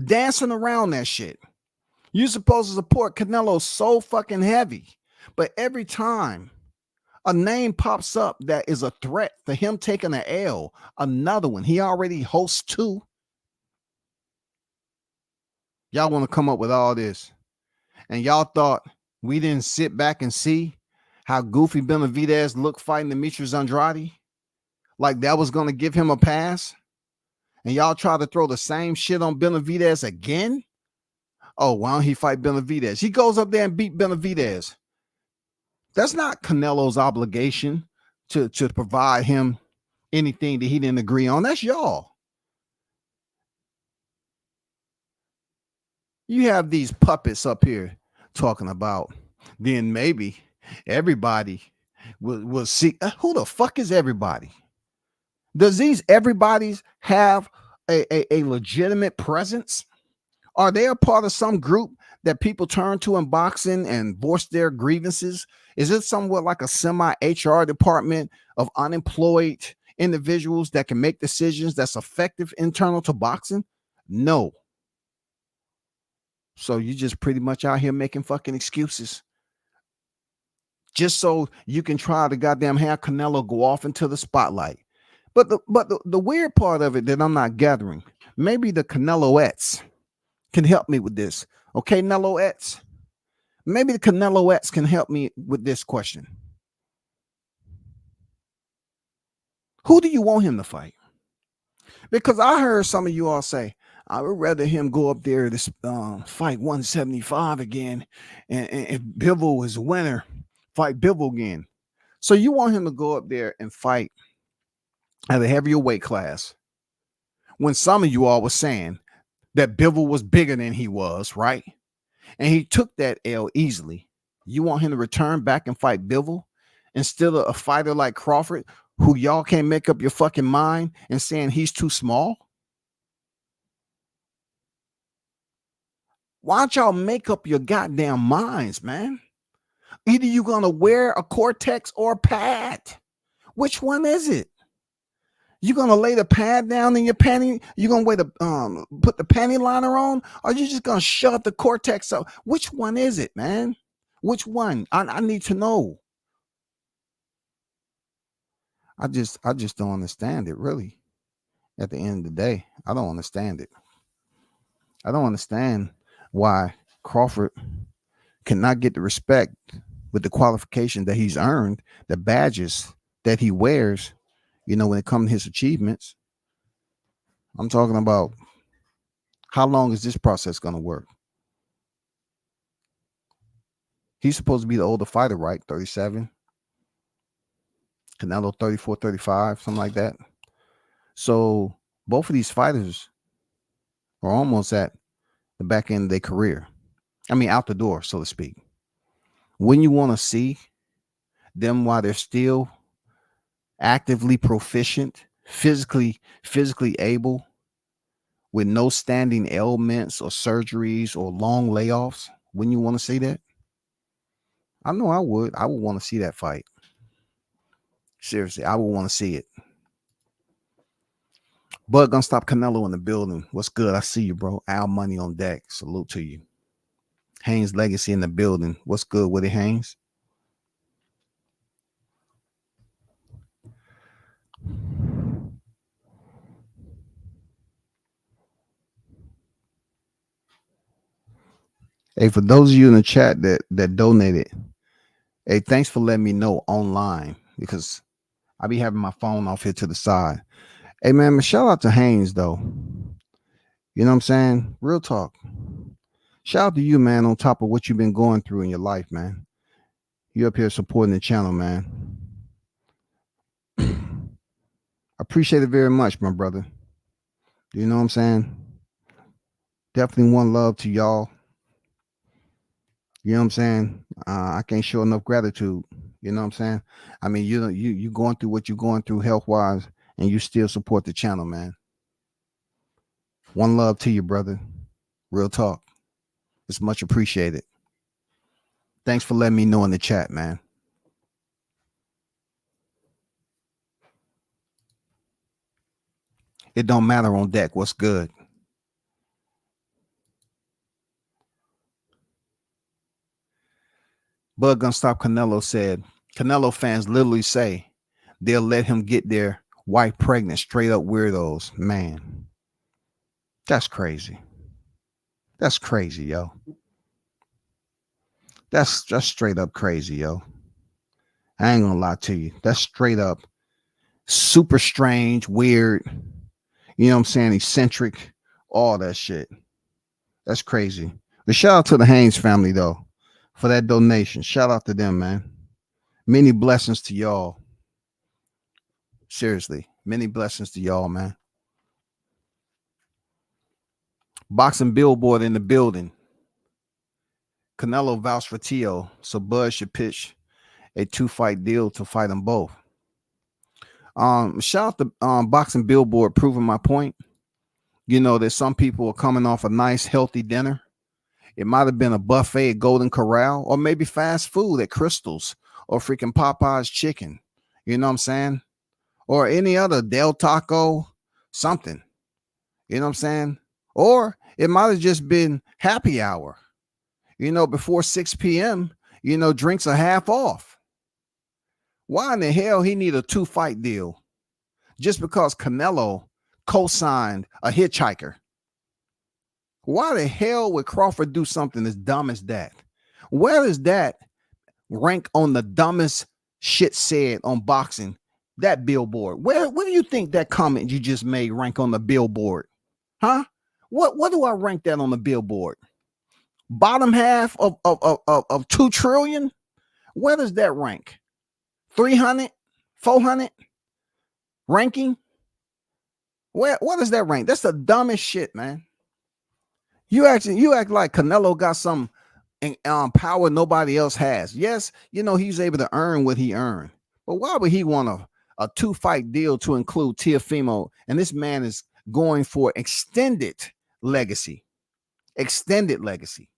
Dancing around that shit. You're supposed to support Canelo so fucking heavy. But every time a name pops up that is a threat for him taking an L, another one, he already hosts 2. Y'all want to come up with all this. And y'all thought we didn't sit back and see how goofy Benavidez looked fighting Demetrius Andrade? Like that was going to give him a pass? And y'all try to throw the same shit on Benavidez again? Oh, why don't he fight Benavidez? He goes up there and beat Benavidez. That's not Canelo's obligation to provide him anything that he didn't agree on. That's y'all. You have these puppets up here talking about, then maybe everybody will see. Who the fuck is everybody? Does these everybody's have a legitimate presence? Are they a part of some group that people turn to in boxing and voice their grievances? Is it somewhat like a semi HR department of unemployed individuals that can make decisions that's effective internal to boxing? No. So you just pretty much out here making fucking excuses just so you can try to goddamn have Canelo go off into the spotlight. But the weird part of it that I'm not gathering, maybe the Caneloettes can help me with this. Okay, Neloettes. Maybe the Caneloettes can help me with this question. Who do you want him to fight? Because I heard some of you all say, I would rather him go up there to fight 175 again. And if Bivol is a winner, fight Bivol again. So you want him to go up there and fight at a heavier weight class when some of you all were saying that Bivol was bigger than he was, right? And he took that L easily. You want him to return back and fight Bivol instead of a fighter like Crawford, who y'all can't make up your fucking mind and saying he's too small? Why don't y'all make up your goddamn minds, man? Either you're gonna wear a Cortex or a pad. Which one is it? You gonna lay the pad down in your panty? You gonna wait to put the panty liner on, or you just gonna shove the Cortex up? Which one is it, man? Which one? I need to know. I just don't understand it, really. At the end of the day, I don't understand it. I don't understand why Crawford cannot get the respect with the qualification that he's earned, the badges that he wears, when it comes to his achievements. I'm talking about, how long is this process going to work? He's supposed to be the older fighter, right? 37. Canelo 34, 35, something like that. So both of these fighters are almost at the back end of their career. I mean, out the door, so to speak. When you want to see them while they're still actively proficient, physically able, with no standing ailments or surgeries or long layoffs, when you want to see that? I know I would want to see that fight. Seriously, I would want to see it. Bud gonna stop Canelo in the building. What's good? I see you, bro. Al Money on deck. Salute to you. Haynes Legacy in the building. What's good with it, Haynes? Hey, for those of you in the chat that donated, hey, thanks for letting me know online, because I be having my phone off here to the side. Hey, man, shout out to Haynes, though. You know what I'm saying? Real talk. Shout out to you, man, on top of what you've been going through in your life, man. You up here supporting the channel, man. Appreciate it very much, my brother. You know what I'm saying? Definitely one love to y'all. You know what I'm saying? I can't show enough gratitude. You know what I'm saying? I mean, you going through what you're going through health-wise, and you still support the channel, man. One love to you, brother. Real talk. It's much appreciated. Thanks for letting me know in the chat, man. It don't matter on deck. What's good? Bud Gun Stop Canelo said, Canelo fans literally say they'll let him get their wife pregnant. Straight up weirdos. Man, that's crazy. That's crazy, yo. That's just straight up crazy, yo. I ain't gonna lie to you. That's straight up super strange, weird. You know what I'm saying? Eccentric, all that shit. That's crazy. But shout out to the Haynes family, though, for that donation. Shout out to them, man. Many blessings to y'all. Seriously, many blessings to y'all, man. Boxing billboard in the building. Canelo vouched for Teo, so Bud should pitch a 2-fight deal to fight them both. Shout out to Boxing Billboard proving my point. You know that some people are coming off a nice, healthy dinner. It might have been a buffet at Golden Corral, or maybe fast food at Crystal's, or freaking Popeye's chicken. You know what I'm saying? Or any other Del Taco, something. You know what I'm saying? Or it might have just been happy hour. You know, before 6 p.m., you know, drinks are half off. Why in the hell he need a 2-fight deal? Just because Canelo co-signed a hitchhiker. Why the hell would Crawford do something as dumb as that? Where does that rank on the dumbest shit said on boxing? That billboard. Where do you think that comment you just made rank on the billboard? Huh? What do I rank that on the billboard? Bottom half of 2 trillion? Where does that rank? 300? 400? Ranking? What does that rank? That's the dumbest shit, man. You act like Canelo got some power nobody else has. Yes, you know, he's able to earn what he earned. But why would he want a 2-fight deal to include TEOFIMO? And this man is going for extended legacy. Extended legacy.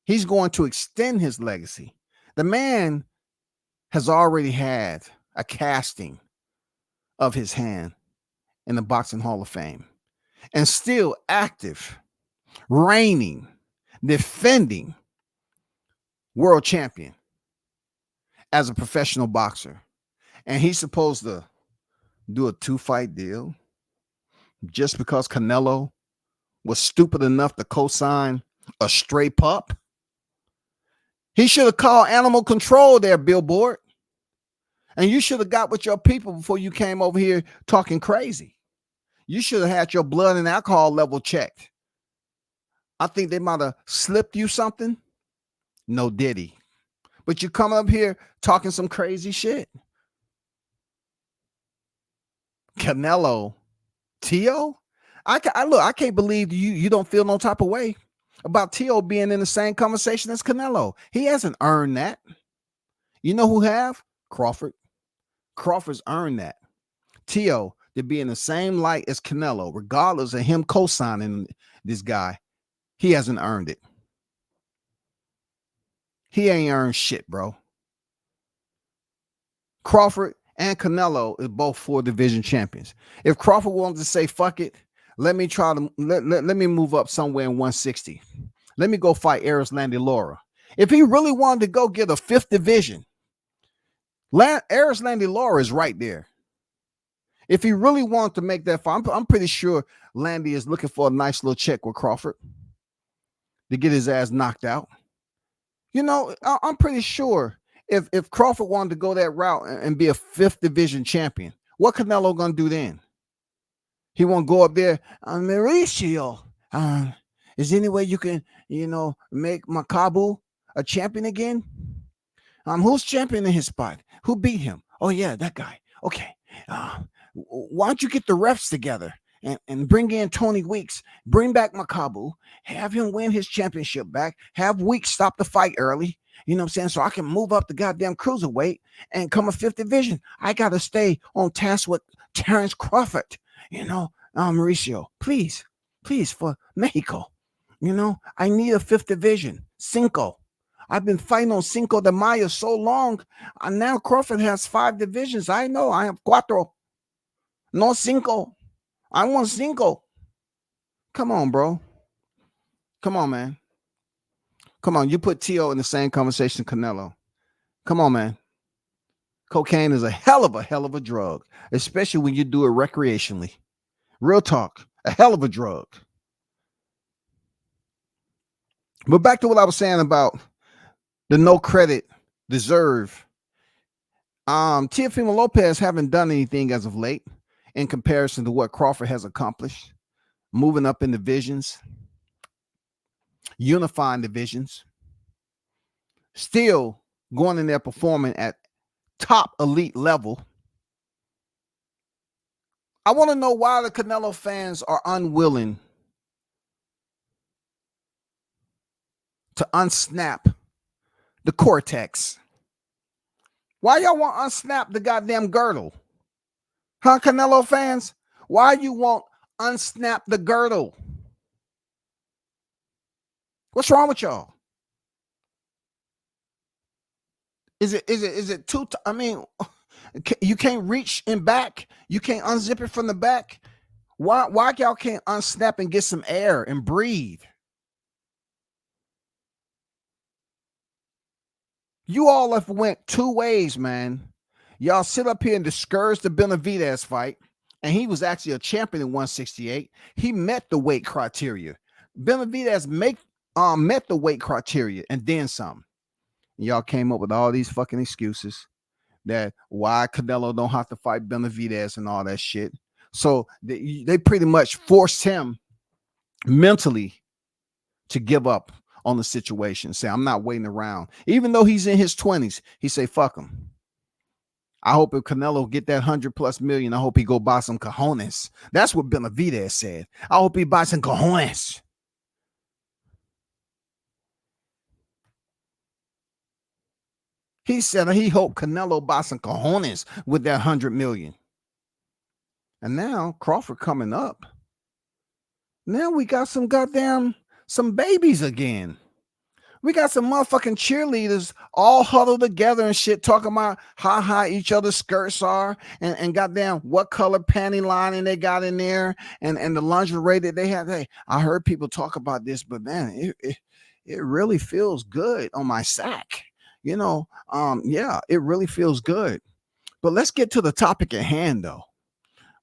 He's going to extend his legacy. The man has already had a casting of his hand in the Boxing Hall of Fame and still active, reigning, defending world champion as a professional boxer. And he's supposed to do a 2-fight deal just because Canelo was stupid enough to co-sign a stray pup. He should have called animal control there, billboard. And you should have got with your people before you came over here talking crazy. You should have had your blood and alcohol level checked. I think they might have slipped you something. No diddy. But you come up here talking some crazy shit. Canelo, Teo? I can't believe you don't feel no type of way about Teo being in the same conversation as Canelo. He hasn't earned that. You know who have? Crawford. Crawford's earned that. Teo to be in the same light as Canelo, regardless of him co-signing this guy, he hasn't earned it. He ain't earned shit, bro. Crawford and Canelo is both 4 division champions. If Crawford wanted to say fuck it, let me move up somewhere in 160. Let me go fight Erislandy Lara. If he really wanted to go get a 5th division, Erislandy Lara is right there. If he really wanted to make that fight, I'm pretty sure Landy is looking for a nice little check with Crawford to get his ass knocked out. You know, I'm pretty sure if Crawford wanted to go that route and be a 5th division champion, what Canelo gonna do then? He won't go up there. Mauricio, is there any way you can, make Makabu a champion again? Who's champion in his spot? Who beat him? Oh yeah, that guy. Okay. Why don't you get the refs together and bring in Tony Weeks, bring back Makabu, have him win his championship back, have Weeks stop the fight early, you know what I'm saying? So I can move up the goddamn cruiserweight and come a 5th division. I got to stay on task with Terrence Crawford, Mauricio, please, for Mexico. I need a 5th division, Cinco. I've been fighting on Cinco de Mayo so long. And now Crawford has 5 divisions. I know. I have cuatro. No cinco. I want cinco. Come on, bro. Come on, man. Come on. You put Teo in the same conversation, Canelo. Come on, man. Cocaine is a hell of a drug, especially when you do it recreationally. Real talk. A hell of a drug. But back to what I was saying about the no credit deserve. Teofimo Lopez haven't done anything as of late in comparison to what Crawford has accomplished, moving up in divisions, unifying divisions, still going in there performing at top elite level. I want to know why the Canelo fans are unwilling to unsnap the cortex? Why y'all want to unsnap the goddamn girdle? Huh, Canelo fans? Why you want unsnap the girdle? What's wrong with y'all? Is it too? I mean, you can't reach in back. You can't unzip it from the back. Why y'all can't unsnap and get some air and breathe? You all have went two ways, man. Y'all sit up here and discourage the Benavidez fight, and he was actually a champion in 168. He met the weight criteria. Benavidez met the weight criteria and then some. Y'all came up with all these fucking excuses that why Canelo don't have to fight Benavidez and all that shit. So they pretty much forced him mentally to give up on the situation. Say, I'm not waiting around. Even though he's in his 20s, he say, fuck him. I hope if Canelo get that 100+ million, I hope he go buy some cojones. That's what Benavidez said. I hope he buy some cojones. He said he hoped Canelo buy some cojones with that 100 million. And now Crawford coming up. Now we got some babies again. We got some motherfucking cheerleaders all huddled together and shit, talking about how high each other's skirts are and goddamn what color panty lining they got in there and the lingerie that they have. Hey, I heard people talk about this, but man, it really feels good on my sack. Yeah, it really feels good. But let's get to the topic at hand, though.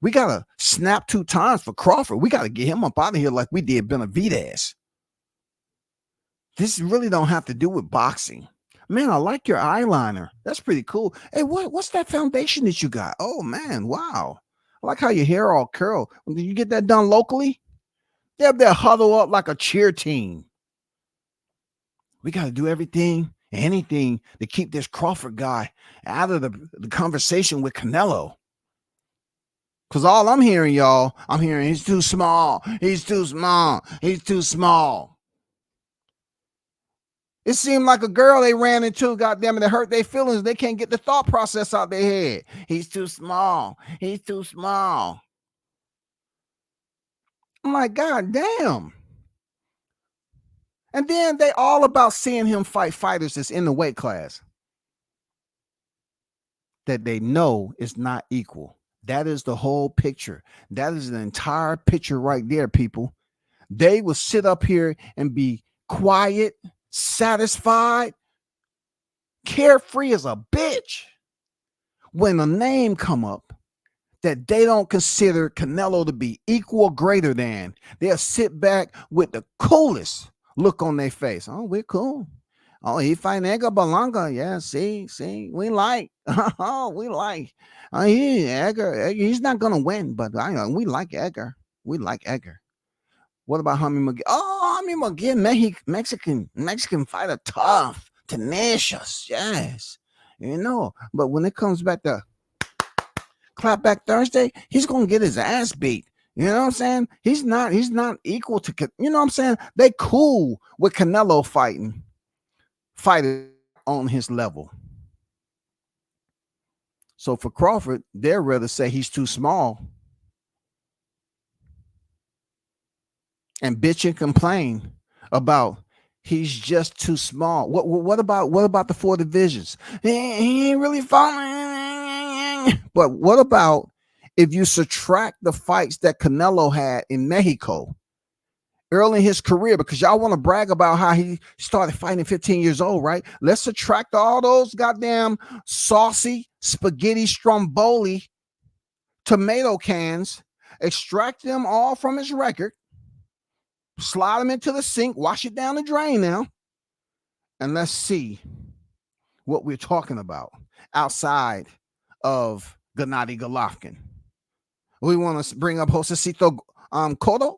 We got to snap 2 times for Crawford. We got to get him up out of here like we did Benavidez. This really don't have to do with boxing. Man, I like your eyeliner. That's pretty cool. Hey, what's that foundation that you got? Oh, man, wow. I like how your hair all curled. Did you get that done locally? They're huddle up like a cheer team. We got to do everything, anything to keep this Crawford guy out of the conversation with Canelo. Because all I'm hearing, y'all, he's too small. He's too small. He's too small. It seemed like a girl they ran into, goddamn it, it hurt their feelings. They can't get the thought process out their head. He's too small. He's too small. I'm like, God damn. And then they all about seeing him fight fighters that's in the weight class that they know is not equal. That is the whole picture. That is the entire picture right there, people. They will sit up here and be quiet, satisfied, carefree as a bitch when a name come up that they don't consider Canelo to be equal or greater than. They'll sit back with the coolest look on their face. Oh, we're cool. Oh, he fighting Edgar Berlanga. Yeah, see, we like. Oh, we like. Edgar, he's not gonna win, but we like Edgar. We like Edgar. What about Jaime McGinn? Oh, Jaime McGinn, Mexican fighter, tough, tenacious, yes. But when it comes back to Clapback Thursday, he's gonna get his ass beat. You know what I'm saying? He's not equal to, you know what I'm saying? They cool with Canelo fighter on his level. So for Crawford, they'd rather say he's too small and bitch and complain about he's just too small. What about the 4 divisions? He ain't really falling. But what about if you subtract the fights that Canelo had in Mexico early in his career, because y'all want to brag about how he started fighting 15 years old, right? Let's subtract all those goddamn saucy spaghetti stromboli tomato cans, extract them all from his record, slide them into the sink, wash it down the drain now, and let's see what we're talking about outside of Gennady Golovkin. We want to bring up Josecito Cotto.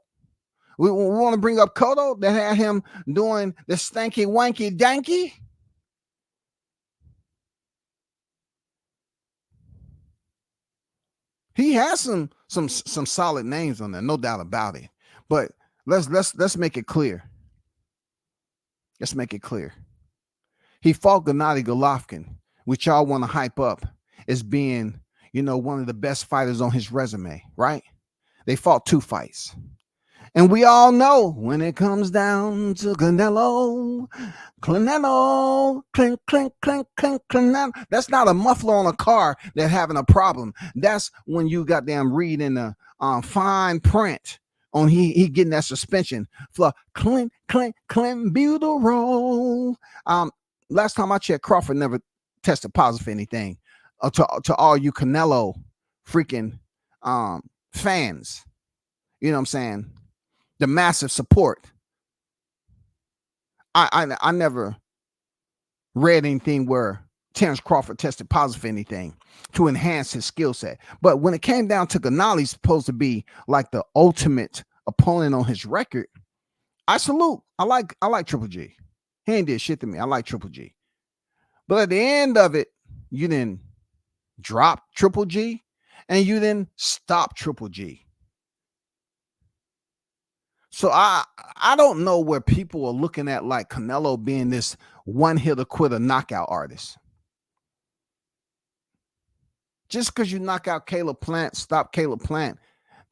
We want to bring up Cotto that had him doing the stanky wanky danky. He has some solid names on there, no doubt about it. But let's make it clear. Let's make it clear. He fought Gennady Golovkin, which y'all want to hype up as being, one of the best fighters on his resume, right? They fought 2 fights. And we all know when it comes down to Canelo, clink, clink, clink, clink, Canelo. That's not a muffler on a car that's having a problem. That's when you goddamn read in the fine print on he getting that suspension for clink, clink, clink, butyl. Last time I checked, Crawford never tested positive for anything. To all you Canelo freaking fans, you know what I'm saying? The massive support. I never read anything where Terence Crawford tested positive for anything to enhance his skill set. But when it came down to Gennady, supposed to be like the ultimate opponent on his record, I salute. I like Triple G. He ain't did shit to me. I like Triple G. But at the end of it, you didn't drop Triple G and you didn't stop Triple G. So I don't know where people are looking at like Canelo being this one-hitter quitter knockout artist. Just because you knock out Caleb Plant, stop Caleb Plant,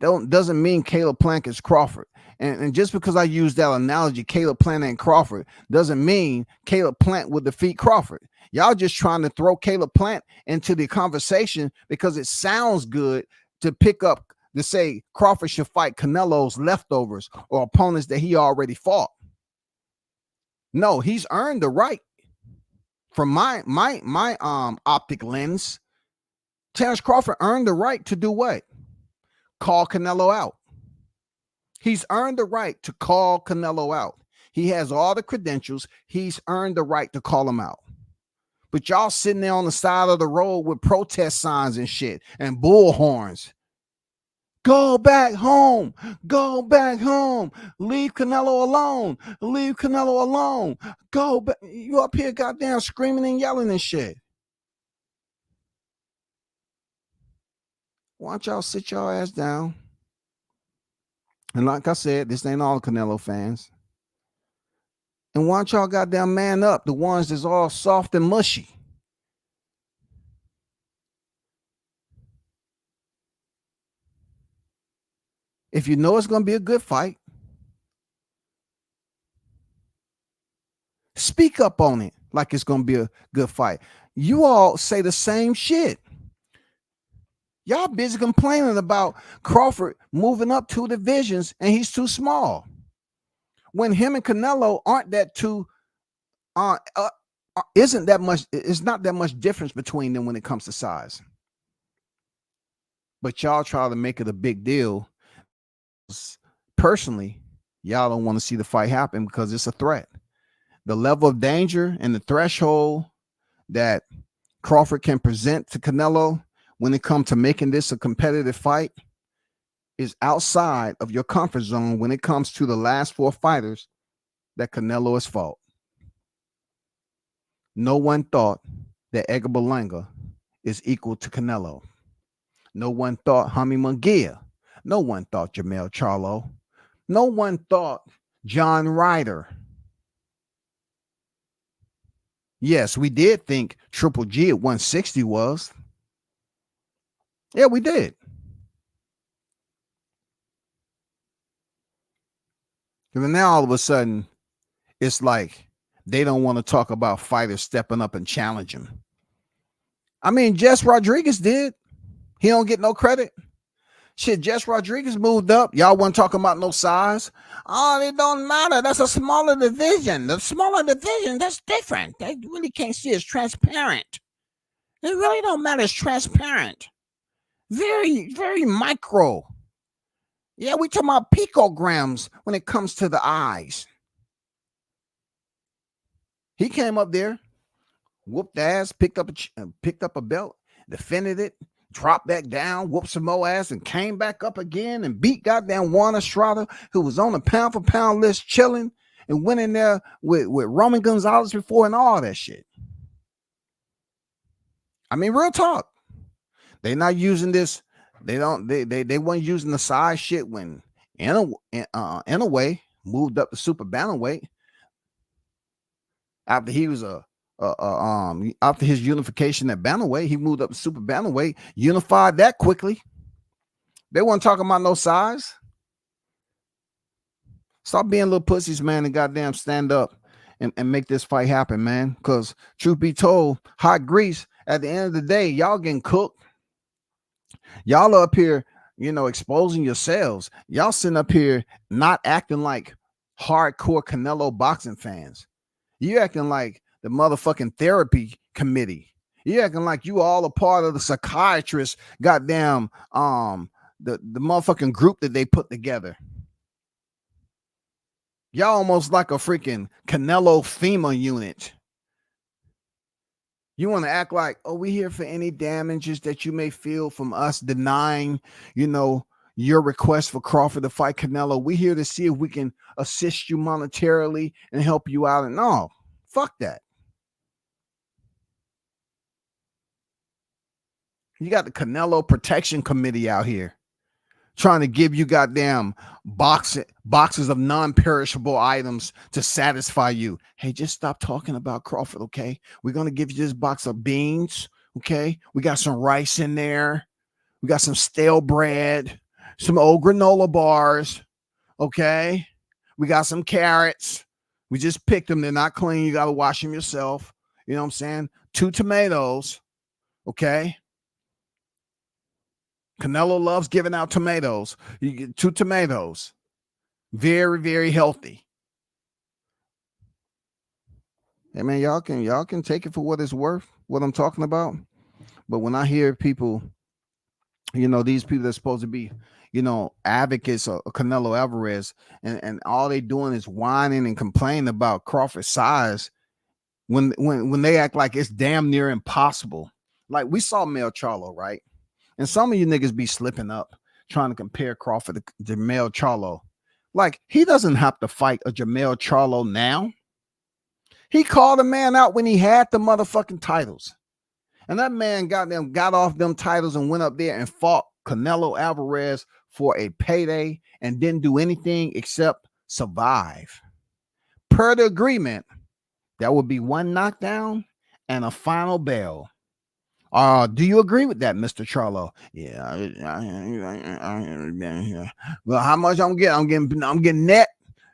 doesn't mean Caleb Plant is Crawford. And just because I use that analogy, Caleb Plant and Crawford, doesn't mean Caleb Plant will defeat Crawford. Y'all just trying to throw Caleb Plant into the conversation because it sounds good to pick up to say Crawford should fight Canelo's leftovers or opponents that he already fought. No, he's earned the right. From my optic lens, Terence Crawford earned the right to do what? Call Canelo out. He's earned the right to call Canelo out. He has all the credentials. He's earned the right to call him out. But y'all sitting there on the side of the road with protest signs and shit and bull horns. Go back home. Go back home. Leave Canelo alone. Leave Canelo alone. Go back. You up here goddamn screaming and yelling and shit. Why don't y'all sit y'all ass down? And like I said, this ain't all Canelo fans. And why don't y'all goddamn man up, the ones that's all soft and mushy? If you know it's going to be a good fight, speak up on it like it's going to be a good fight. You all say the same shit. Y'all busy complaining about Crawford moving up 2 divisions and he's too small. When him and Canelo aren't that too, isn't that much, it's not that much difference between them when it comes to size. But y'all try to make it a big deal. Personally, y'all don't want to see the fight happen because it's a threat. The level of danger and the threshold that Crawford can present to Canelo when it comes to making this a competitive fight is outside of your comfort zone when it comes to the last 4 fighters that Canelo has fought. No one thought that Edgar Berlanga is equal to Canelo. No one thought Jaime Munguia. No one thought Jermell Charlo. No one thought John Ryder. Yes, we did think Triple G at 160 was. Yeah, we did. And now all of a sudden, it's like they don't want to talk about fighters stepping up and challenge him. I mean, Jess Rodriguez did. He don't get no credit. Shit, Jess Rodriguez moved up. Y'all weren't talking about no size. Oh, it don't matter. That's a smaller division. The smaller division, that's different. They really can't see it's transparent. It really don't matter. It's transparent. Very, very micro. Yeah, we talking about picograms when it comes to the eyes. He came up there, whooped ass, picked up a belt, defended it, dropped back down, whooped some more ass, and came back up again and beat goddamn Juan Estrada, who was on the pound for pound list chilling, and went in there with Roman Gonzalez before and all that shit. I mean, real talk. They're not using this. They weren't using the size shit when in a way moved up to super bantamweight. after he was after his unification at bantamweight, he moved up to super bantamweight, unified that quickly. They weren't talking about no size. Stop being little pussies, man, and goddamn stand up and make this fight happen, man. Because truth be told, hot grease, at the end of the day, y'all getting cooked. Y'all are up here, exposing yourselves. Y'all sitting up here not acting like hardcore Canelo boxing fans. You acting like the motherfucking therapy committee. You acting like you all a part of the psychiatrist, goddamn, the motherfucking group that they put together. Y'all almost like a freaking Canelo FEMA unit. You want to act like, oh, we here for any damages that you may feel from us denying, your request for Crawford to fight Canelo. We here to see if we can assist you monetarily and help you out. And no, fuck that. You got the Canelo Protection Committee out here trying to give you goddamn boxes of non-perishable items to satisfy you. Hey, just stop talking about Crawford, okay? We're going to give you this box of beans, okay? We got some rice in there. We got some stale bread, some old granola bars, okay? We got some carrots. We just picked them. They're not clean. You got to wash them yourself. You know what I'm saying? 2 tomatoes, okay? Canelo loves giving out tomatoes. You get 2 tomatoes. Very, very healthy. Hey man, y'all can take it for what it's worth, what I'm talking about. But when I hear people, these people that's supposed to be, advocates of Canelo Alvarez, and all they doing is whining and complaining about Crawford's size, when they act like it's damn near impossible. Like we saw Mel Charlo, right? And some of you niggas be slipping up trying to compare Crawford to Jamel Charlo. Like, he doesn't have to fight a Jamel Charlo now. He called a man out when he had the motherfucking titles. And that man got off them titles and went up there and fought Canelo Alvarez for a payday and didn't do anything except survive. Per the agreement, that would be 1 knockdown and a final bell. Do you agree with that, Mr. Charlo? Yeah. Well, how much I'm getting? I'm getting net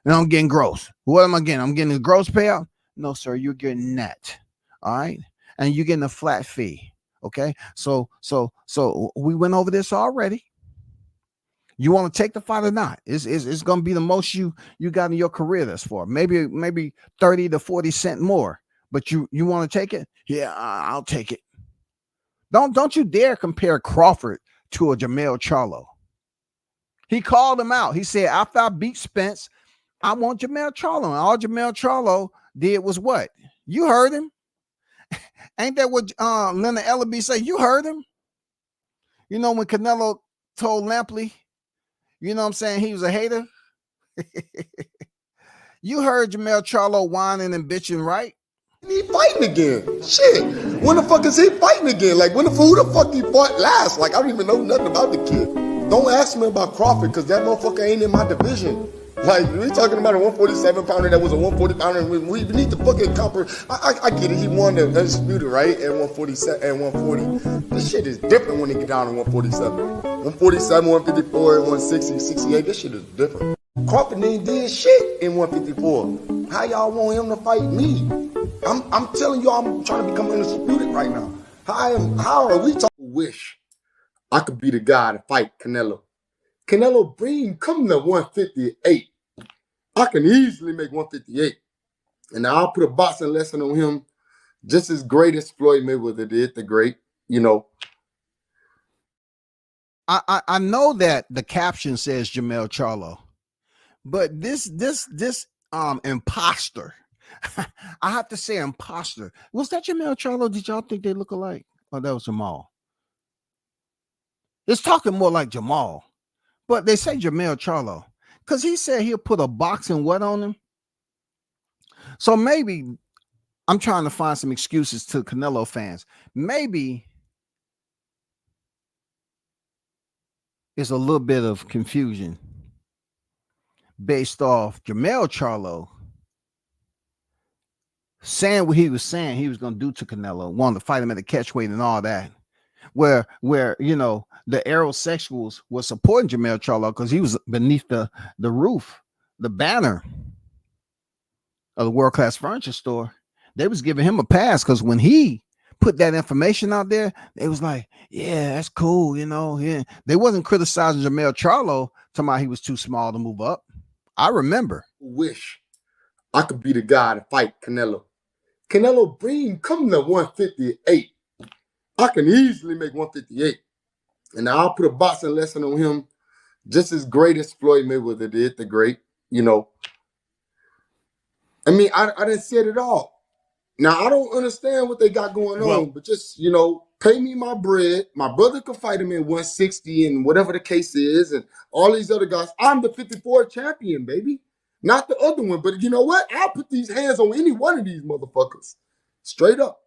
and I'm getting gross. What am I getting? I'm getting a gross payout? No, sir, you're getting net. All right. And you're getting a flat fee. Okay. So we went over this already. You want to take the fight or not? It's gonna be the most you got in your career thus far. Maybe 30 to 40 cents more. But you want to take it? Yeah, I'll take it. Don't you dare compare Crawford to a Jamel Charlo. He called him out. He said, after I beat Spence, I want Jamel Charlo. And all Jamel Charlo did was what? You heard him. Ain't that what Leonard Ellaby say? You heard him. When Canelo told Lampley, you know what I'm saying, he was a hater. You heard Jamel Charlo whining and bitching, right? He fighting again. Shit. When the fuck is he fighting again? Like, who the fuck he fought last? Like, I don't even know nothing about the kid. Don't ask me about Crawford, because that motherfucker ain't in my division. Like, we talking about a 147 pounder that was a 140 pounder. We need to fucking compare. I get it. He won the undisputed, right? At 147 and 140. This shit is different when he get down to 147. 147, 154, 160, 68. This shit is different. Crawford ain't did shit in 154. How y'all want him to fight me? I'm telling you, I'm trying to become undisputed right now. How are we talking? Wish I could be the guy to fight Canelo. Canelo Breen come to 158. I can easily make 158. And I'll put a boxing lesson on him just as great as Floyd Mayweather did, the great, I know that the caption says Jamel Charlo, but this imposter, I have to say imposter. Was that Jamel Charlo? Did y'all think they look alike? Oh, that was Jamal. It's talking more like Jamal, but they say Jamel Charlo because he said he'll put a boxing what on him. So maybe I'm trying to find some excuses to Canelo fans. Maybe it's a little bit of confusion based off Jamel Charlo saying what he was saying he was going to do to Canelo, wanted to fight him at the catch weight and all that. Where you know the aerosexuals were supporting Jermell Charlo because he was beneath the roof, the banner of the World Class Furniture Store. They was giving him a pass because when he put that information out there, they was like, yeah, that's cool, you know. Yeah. They wasn't criticizing Jermell Charlo, talking about he was too small to move up. I remember. Wish I could be the guy to fight Canelo. Canelo Breen come to 158. I can easily make 158. And I'll put a boxing lesson on him just as great as Floyd Mayweather did, the great, you know. I mean, I didn't say it all. Now, I don't understand what they got going on, but just, you know, pay me my bread. My brother could fight him in 160 and whatever the case is, and all these other guys. I'm the 54 champion, baby. Not the other one. But you know what? I'll put these hands on any one of these motherfuckers. Straight up.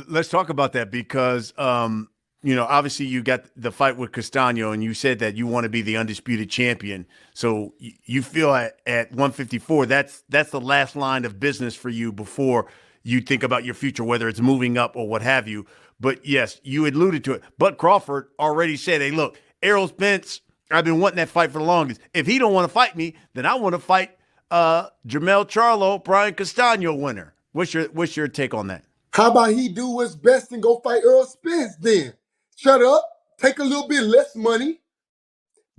Let's talk about that because, you know, obviously you got the fight with Castano and you said that you want to be the undisputed champion. So you feel at 154, that's the last line of business for you before you think about your future, whether it's moving up or what have you. But yes, you alluded to it. But Crawford already said, hey, look, Errol Spence, I've been wanting that fight for the longest. If he don't want to fight me, then I want to fight Jermell Charlo, Brian Castano winner. What's your take on that? How about he do what's best and go fight Errol Spence then? Shut up, take a little bit less money,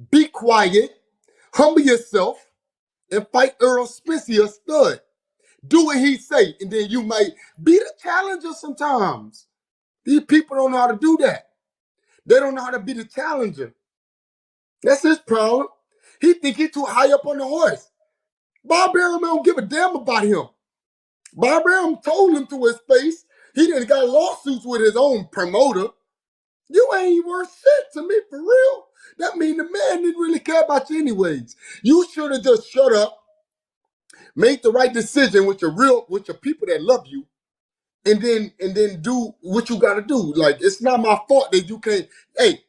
be quiet, humble yourself, and fight Errol Spence, he a stud. Do what he say, and then you might be the challenger sometimes. These people don't know how to do that. They don't know how to be the challenger. That's his problem. He think he too high up on the horse. Bob Arum don't give a damn about him. Bob Arum told him to his face, he done got lawsuits with his own promoter. You ain't worth shit to me, for real. That mean the man didn't really care about you anyways. You should have just shut up, made the right decision with your people that love you, and then do what you gotta do. Like, it's not my fault that you can't. Hey,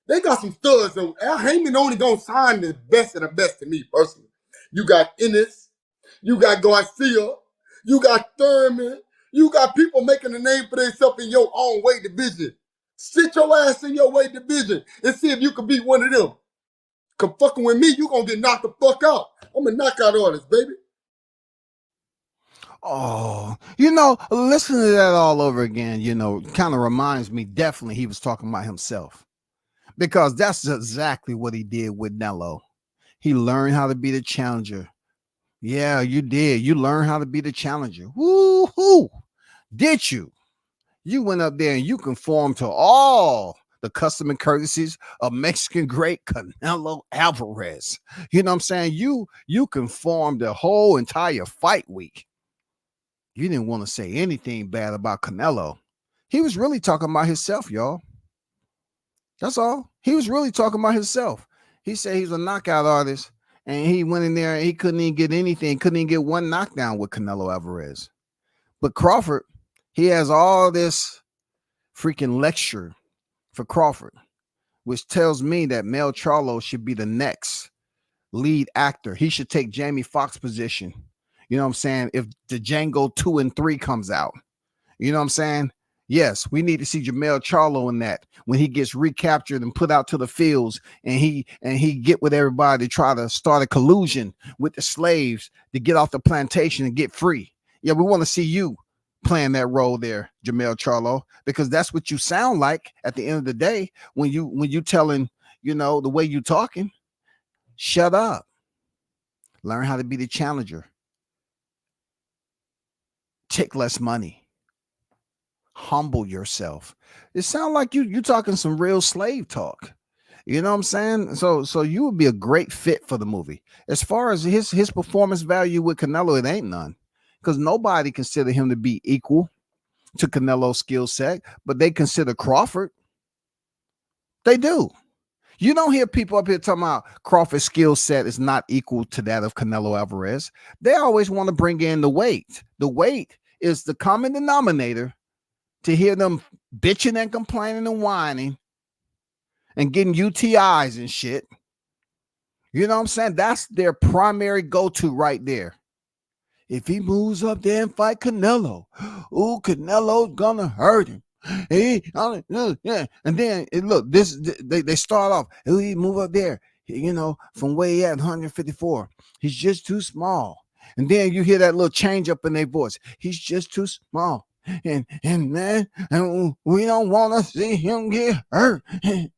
they got some studs. Al Heyman only gonna sign the best of the best to me personally. You got Ennis, you got Garcia, you got Thurman, you got people making a name for themselves in your own weight division. Sit your ass in your weight division and see if you can beat one of them. Come fucking with me, you gonna get knocked the fuck out. I'm a knockout artist, baby. Oh, you know, listening to that all over again, you know, kind of reminds me definitely he was talking about himself. Because that's exactly what he did with Nello. He learned how to be the challenger. Yeah, you did. You learned how to be the challenger. Woo-hoo! Did you? You went up there and you conformed to all the custom and courtesies of Mexican great Canelo Alvarez. You know what I'm saying? You conformed the whole entire fight week. You didn't want to say anything bad about Canelo. He was really talking about himself, y'all. That's all. He was really talking about himself. He said he's a knockout artist, and he went in there and he couldn't even get anything, couldn't even get one knockdown with Canelo Alvarez. But Crawford, he has all this freaking lecture for Crawford, which tells me that Mel Charlo should be the next lead actor. He should take Jamie Foxx's position. You know what I'm saying? If the Django 2 and 3 comes out, you know what I'm saying? Yes, we need to see Jermell Charlo in that when he gets recaptured and put out to the fields and he get with everybody to try to start a collusion with the slaves to get off the plantation and get free. Yeah, we want to see you playing that role there, Jermell Charlo, because that's what you sound like at the end of the day when you telling, you know, the way you talking. Shut up. Learn how to be the challenger. Take less money. Humble yourself. It sounds like you talking some real slave talk. You know what I'm saying? So you would be a great fit for the movie. As far as his performance value with Canelo, it ain't none. Because nobody consider him to be equal to Canelo's skill set, but they consider Crawford. They do. You don't hear people up here talking about Crawford's skill set is not equal to that of Canelo Alvarez. They always want to bring in the weight. The weight is the common denominator to hear them bitching and complaining and whining and getting UTIs and shit. You know what I'm saying? That's their primary go-to right there. if he moves up there and fight Canelo, ooh, Canelo's gonna hurt him. Yeah. And then look, they start off. He move up there, from way at 154. He's just too small. And then you hear that little change up in their voice. He's just too small. And man, and we don't want to see him get hurt. And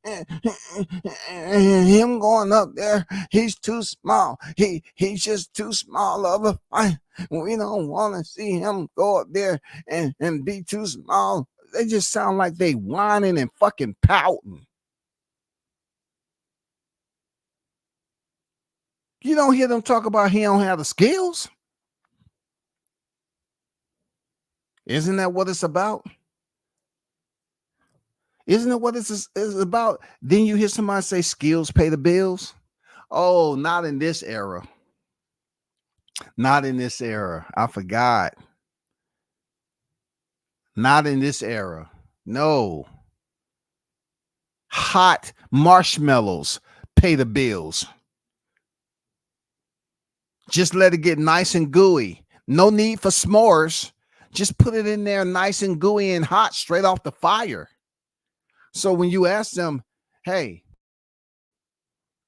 him going up there, he's too small. He's just too small of a fight. We don't want to see him go up there and be too small. They just sound like they whining and fucking pouting. You don't hear them talk about he don't have the skills. Isn't that what it's about? Isn't it what it's about? Then you hear somebody say skills pay the bills. Oh, not in this era. Not in this era. I forgot. Not in this era. No. Hot marshmallows pay the bills. Just let it get nice and gooey. No need for s'mores. Just put it in there nice and gooey and hot straight off the fire. So when you ask them, hey,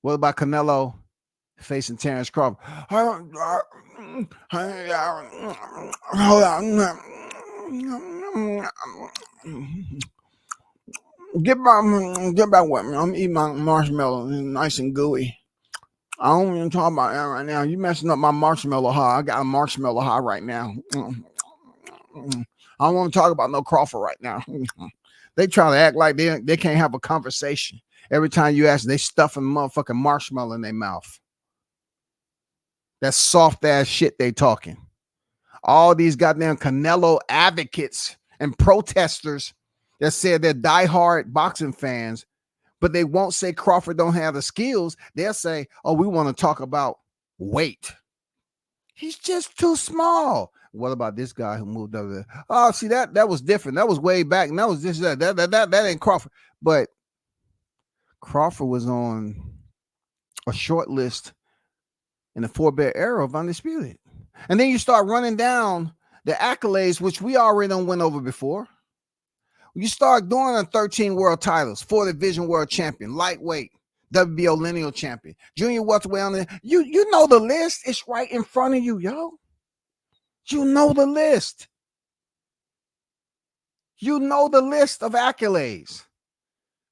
what about Canelo facing Terrence Crawford? Get back with me. I'm eating my marshmallow, nice and gooey. I don't even talk about that right now. You messing up my marshmallow high. I got a marshmallow high right now. I don't want to talk about no Crawford right now. They try to act like they can't have a conversation. Every time you ask, they stuffing motherfucking marshmallow in their mouth. That's soft ass shit they talking. All these goddamn Canelo advocates and protesters that said they're diehard boxing fans, but they won't say Crawford don't have the skills. They'll say, oh, we want to talk about weight. He's just too small. What about this guy who moved over there? Oh, see, that was different. That was way back. And that was this, that ain't Crawford. But Crawford was on a short list in the four-bear era of Undisputed. And then you start running down the accolades, which we already done went over before. You start doing 13 world titles, 4 division world champion, lightweight, WBO lineal champion, junior welterweight on there. You know the list. It's right in front of you, yo. You know the list. You know the list of accolades.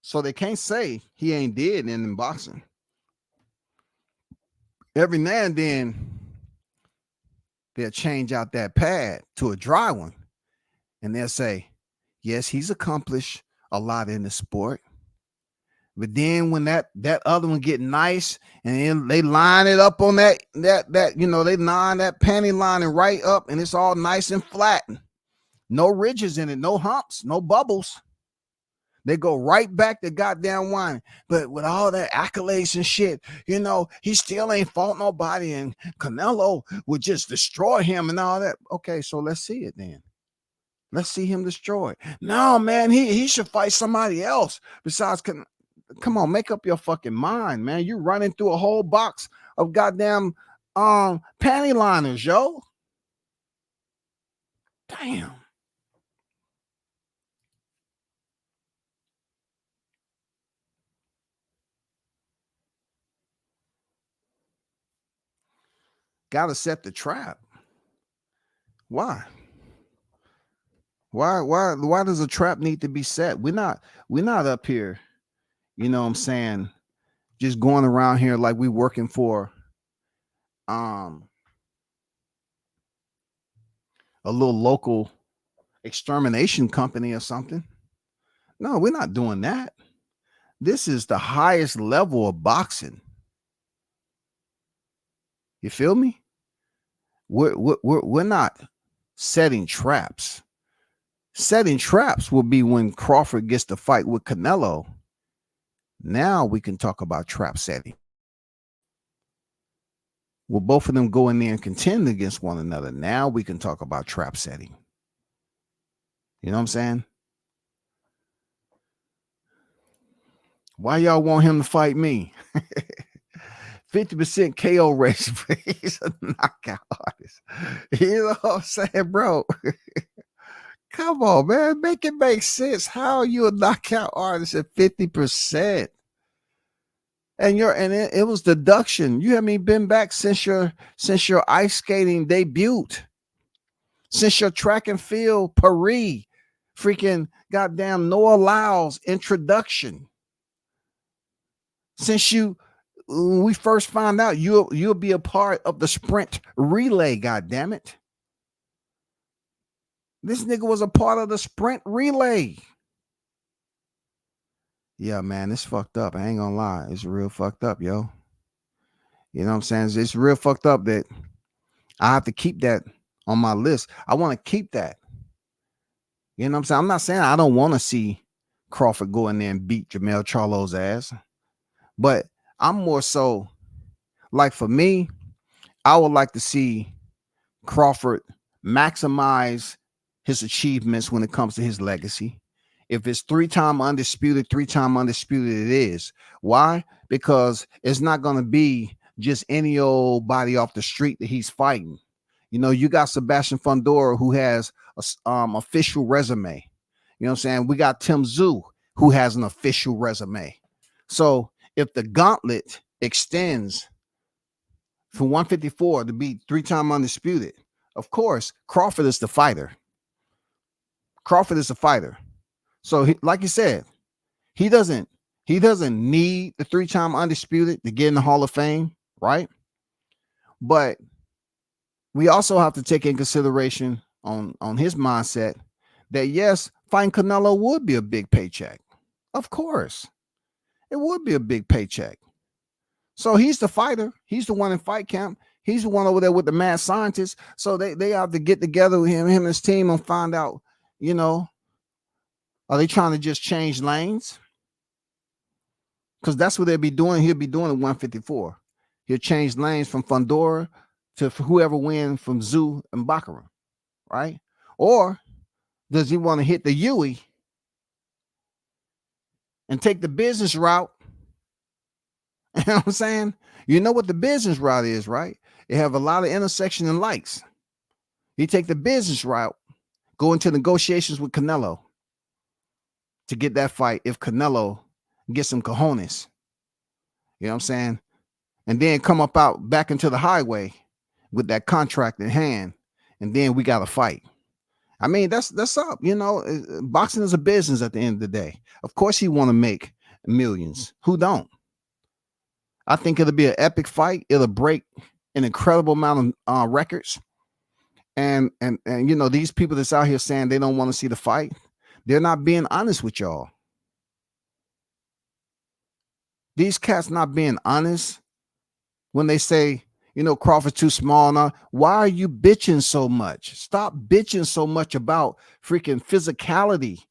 So they can't say he ain't dead in boxing. Every now and then, they'll change out that pad to a dry one. And they'll say, yes, he's accomplished a lot in the sport. But then when that other one get nice and then they line it up on that, they line that panty lining right up and it's all nice and flat. No ridges in it, no humps, no bubbles. They go right back to goddamn wine. But with all that accolades and shit, he still ain't fought nobody and Canelo would just destroy him and all that. Okay, so let's see it then. Let's see him destroyed. No, man, he should fight somebody else besides Canelo. Come on, make up your fucking mind, man. You're running through a whole box of goddamn panty liners, yo. Damn. Gotta set the trap. Why? Why does a trap need to be set? We're not up here. You know what I'm saying? Just going around here like we working for a little local extermination company or something. No, we're not doing that. This is the highest level of boxing. You feel me? We're not setting traps. Setting traps will be when Crawford gets to fight with Canelo. Now we can talk about trap setting. Will both of them go in there and contend against one another? Now we can talk about trap setting. You know what I'm saying? Why y'all want him to fight me? 50% KO rate. He's a knockout artist. You know what I'm saying, bro? Come on, man. Make it make sense. How are you a knockout artist at 50%? And it was deduction. You haven't been back since your ice skating debut, since your track and field Paris, freaking goddamn Noah Lyles introduction. Since we first found out you'll be a part of the sprint relay, goddammit. This nigga was a part of the sprint relay. Yeah, man, it's fucked up. I ain't gonna lie. It's real fucked up, yo. You know what I'm saying? It's real fucked up that I have to keep that on my list. I want to keep that. You know what I'm saying? I'm not saying I don't want to see Crawford go in there and beat Jermell Charlo's ass. But I'm more so, like, for me, I would like to see Crawford maximize his achievements when it comes to his legacy. If it's three-time undisputed it is. Why? Because it's not going to be just any old body off the street that he's fighting. You know, you got Sebastian Fundora, who has a official resume. You know what I'm saying? We got Tim Tszyu, who has an official resume. So if the gauntlet extends from 154 to be three-time undisputed, of course, Crawford is the fighter. Crawford is the fighter. So like you said, he doesn't need the three-time undisputed to get in the Hall of Fame, right? But we also have to take in consideration on his mindset that, yes, fighting Canelo would be a big paycheck. Of course, it would be a big paycheck. So he's the fighter. He's the one in fight camp. He's the one over there with the mad scientists. So they have to get together with him and his team and find out, you know, are they trying to just change lanes? Because that's what they'll be doing. He'll be doing at 154. He'll change lanes from Fundora to whoever wins from Tszyu and Baccarin, right? Or does he want to hit the Yui and take the business route? You know what I'm saying? You know what the business route is, right? It have a lot of intersection and lights. He take the business route, go into negotiations with Canelo to get that fight if Canelo gets some cojones. You know what I'm saying? And then come out back into the highway with that contract in hand, and then we got to fight. I mean, that's up. You know, boxing is a business at the end of the day. Of course he want to make millions. Who don't? I think it'll be an epic fight. It'll break an incredible amount of records. And you know, these people that's out here saying they don't want to see the fight, they're not being honest with y'all. These cats not being honest when they say, you know, Crawford's too small now. Why are you bitching so much? Stop bitching so much about freaking physicality.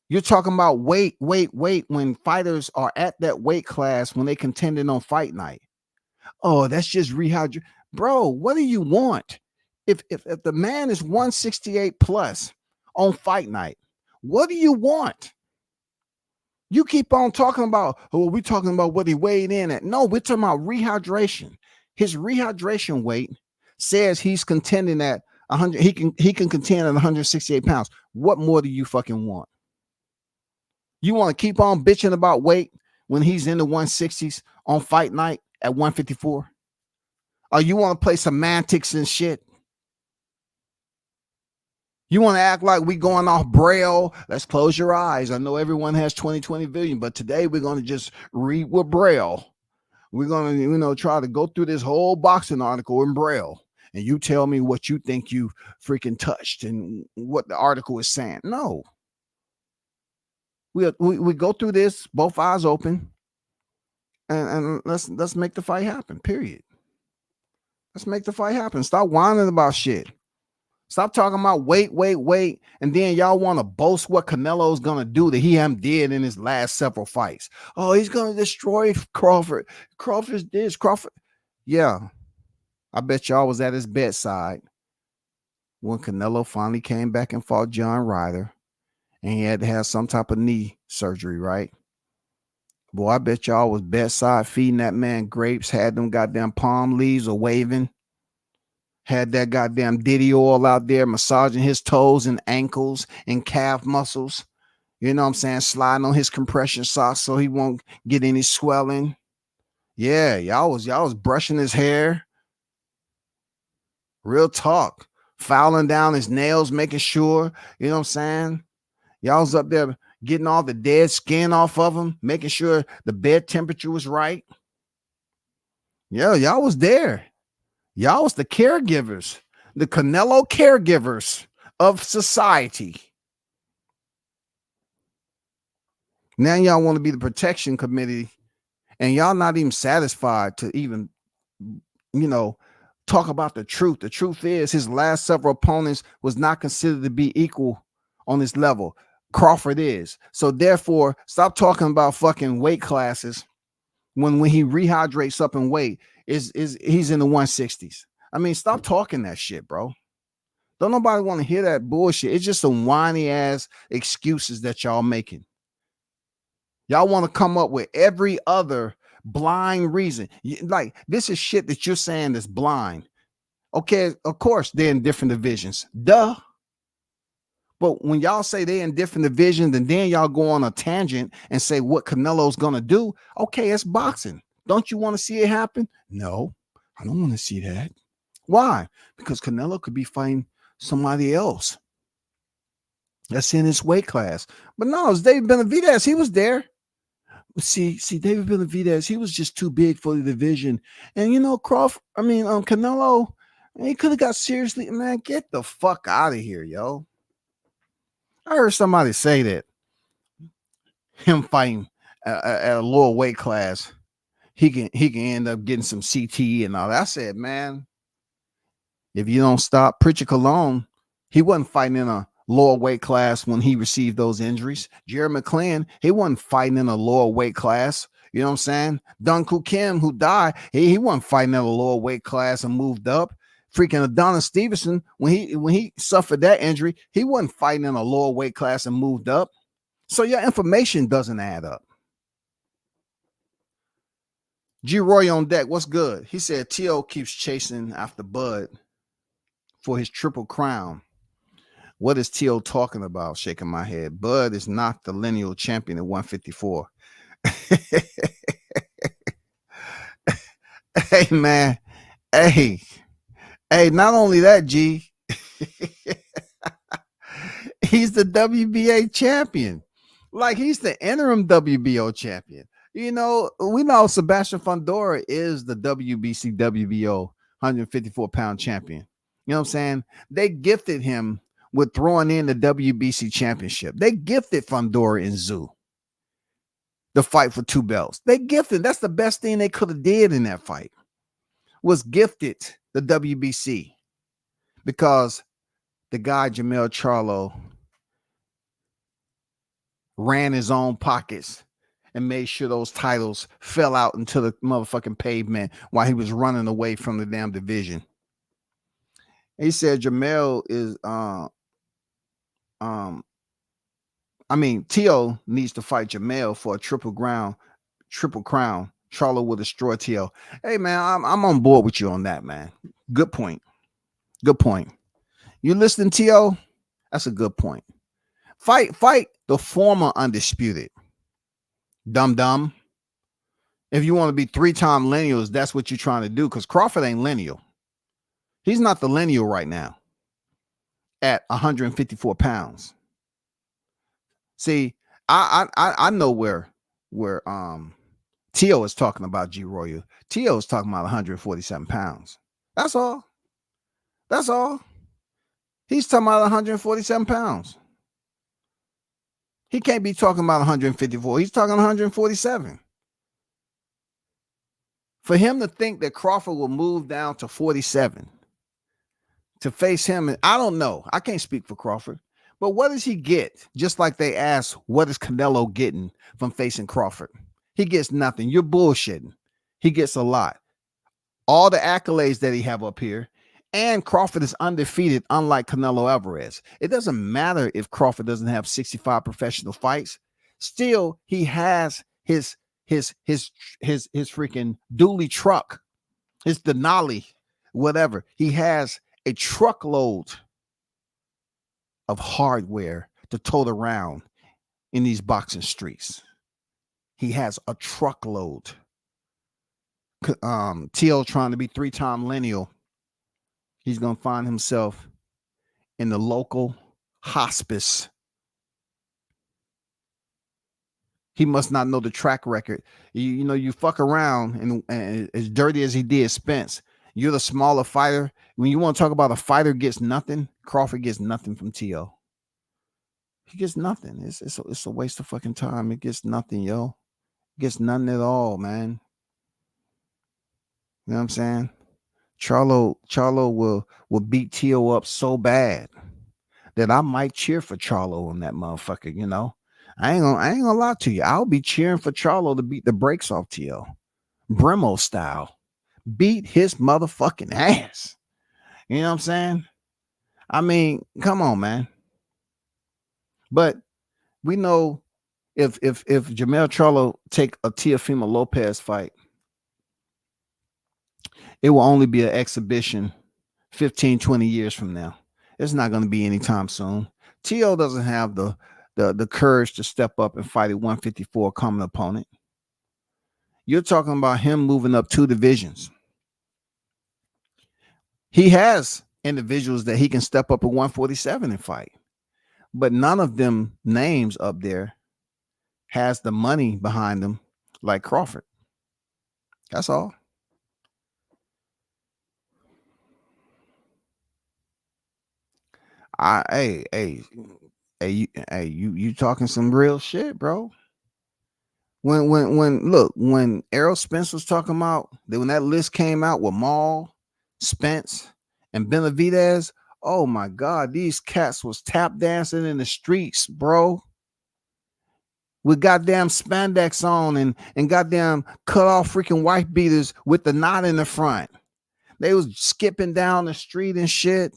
You're talking about weight when fighters are at that weight class when they contending on fight night. Oh, that's just rehydrate. Bro, what do you want? If the man is 168 plus on fight night, what do you want? You keep on talking about, oh, we're talking about what he weighed in at. No, we're talking about rehydration. His rehydration weight says he's contending at 100. He can contend at 168 pounds. What more do you fucking want? You want to keep on bitching about weight when he's in the 160s on fight night at 154? Or you want to play semantics and shit? You want to act like we going off Braille? Let's close your eyes. I know everyone has 20/20 vision, but today we're going to just read with Braille. We're going to, you know, try to go through this whole boxing article in Braille. And you tell me what you think you freaking touched and what the article is saying. No. We go through this, both eyes open, and let's make the fight happen, period. Let's make the fight happen. Stop whining about shit. Stop talking about weight, and then y'all want to boast what Canelo's going to do that he haven't did in his last several fights. Oh, he's going to destroy Crawford. Crawford's this, Crawford. Yeah, I bet y'all was at his bedside when Canelo finally came back and fought John Ryder, and he had to have some type of knee surgery, right? Boy, I bet y'all was bedside feeding that man grapes, had them goddamn palm leaves or waving, had that goddamn Diddy oil out there massaging his toes and ankles and calf muscles. You know what I'm saying? Sliding on his compression socks so he won't get any swelling. Yeah, y'all was brushing his hair. Real talk. Fouling down his nails, making sure, you know what I'm saying? Y'all was up there getting all the dead skin off of him, making sure the bed temperature was right. Yeah, y'all was there. Y'all was the caregivers, the Canelo caregivers of society. Now y'all want to be the protection committee, and y'all not even satisfied to even, talk about the truth. The truth is his last several opponents was not considered to be equal on this level. Crawford is. So therefore, stop talking about fucking weight classes when he rehydrates up in weight is he's in the 160s. I mean, stop talking that shit, bro. Don't nobody want to hear that bullshit. It's just some whiny ass excuses that y'all making. Y'all want to come up with every other blind reason. Like, this is shit that you're saying that's blind. Okay, of course, they're in different divisions. Duh. But when y'all say they're in different divisions and then y'all go on a tangent and say what Canelo's going to do, okay, it's boxing. Don't you want to see it happen? No, I don't want to see that. Why? Because Canelo could be fighting somebody else that's in his weight class. But no, it's David Benavidez. He was there. See, David Benavidez, he was just too big for the division. And Canelo, he could have got seriously, man, get the fuck out of here, yo. I heard somebody say that him fighting at a lower weight class, he can end up getting some CTE and all that. I said, man, if you don't stop, Pritchard Colon, he wasn't fighting in a lower weight class when he received those injuries. Jerry McClellan, he wasn't fighting in a lower weight class. You know what I'm saying? Dun Koo Kim, who died, he wasn't fighting in a lower weight class and moved up. Freaking Adonis Stevenson, when he suffered that injury, he wasn't fighting in a lower weight class and moved up. So your information doesn't add up. G Roy on deck, what's good? He said T.O. keeps chasing after Bud for his triple crown. What is T.O. talking about? Shaking my head. Bud is not the lineal champion at 154. Hey, man. Hey, not only that, G. He's the WBA champion. Like, he's the interim WBO champion. You know, we know Sebastian Fundora is the WBC WBO 154-pound champion. You know what I'm saying? They gifted him with throwing in the WBC championship. They gifted Fundora and Zoo the fight for 2 belts. They gifted. That's the best thing they could have did in that fight, was gifted the WBC, because the guy Jamel Charlo ran his own pockets and made sure those titles fell out into the motherfucking pavement while he was running away from the damn division. He said Jamel is T.O. needs to fight Jamel for a triple crown. Charlo will destroy T.O. Hey, man, I'm on board with you on that, man. Good point. You listening, T.O.? That's a good point. Fight the former undisputed. Dumb. If you want to be 3-time lineals, that's what you're trying to do, because Crawford ain't lineal. He's not the lineal right now at 154 pounds. See, I know where T.O. is talking about, G Royal. T.O. is talking about 147 pounds. That's all. He's talking about 147 pounds. He can't be talking about 154. He's talking 147. For him to think that Crawford will move down to 47 to face him, I don't know. I can't speak for Crawford. But what does he get? Just like they asked, what is Canelo getting from facing Crawford? He gets nothing. You're bullshitting. He gets a lot. All the accolades that he have up here. And Crawford is undefeated, unlike Canelo Alvarez. It doesn't matter if Crawford doesn't have 65 professional fights. Still, he has his his freaking dually truck, his Denali, whatever. He has a truckload of hardware to tote around in these boxing streets. He has a truckload. T.O. trying to be 3-time lineal. He's going to find himself in the local hospice. He must not know the track record. You know, you fuck around and as dirty as he did Spence, you're the smaller fighter. When you want to talk about a fighter gets nothing, Crawford gets nothing from T.O. He gets nothing. It's a waste of fucking time. It gets nothing, yo. It gets nothing at all, man. You know what I'm saying? Charlo will beat T.O. up so bad that I might cheer for Charlo on that motherfucker, you know. I ain't gonna lie to you. I'll be cheering for Charlo to beat the brakes off T.O. Bremo style. Beat his motherfucking ass. You know what I'm saying? I mean, come on, man. But we know if Jermell Charlo take a Teofimo Lopez fight, it will only be an exhibition 15, 20 years from now. It's not going to be anytime soon. T.O. doesn't have the courage to step up and fight at 154 common opponent. You're talking about him moving up 2 divisions. He has individuals that he can step up at 147 and fight, but none of them names up there has the money behind them like Crawford. That's all. You talking some real shit, bro. When Errol Spence was talking about that, when that list came out with Maul, Spence, and Benavidez, oh my God, these cats was tap dancing in the streets, bro. With goddamn spandex on and goddamn cut off freaking wife beaters with the knot in the front. They was skipping down the street and shit.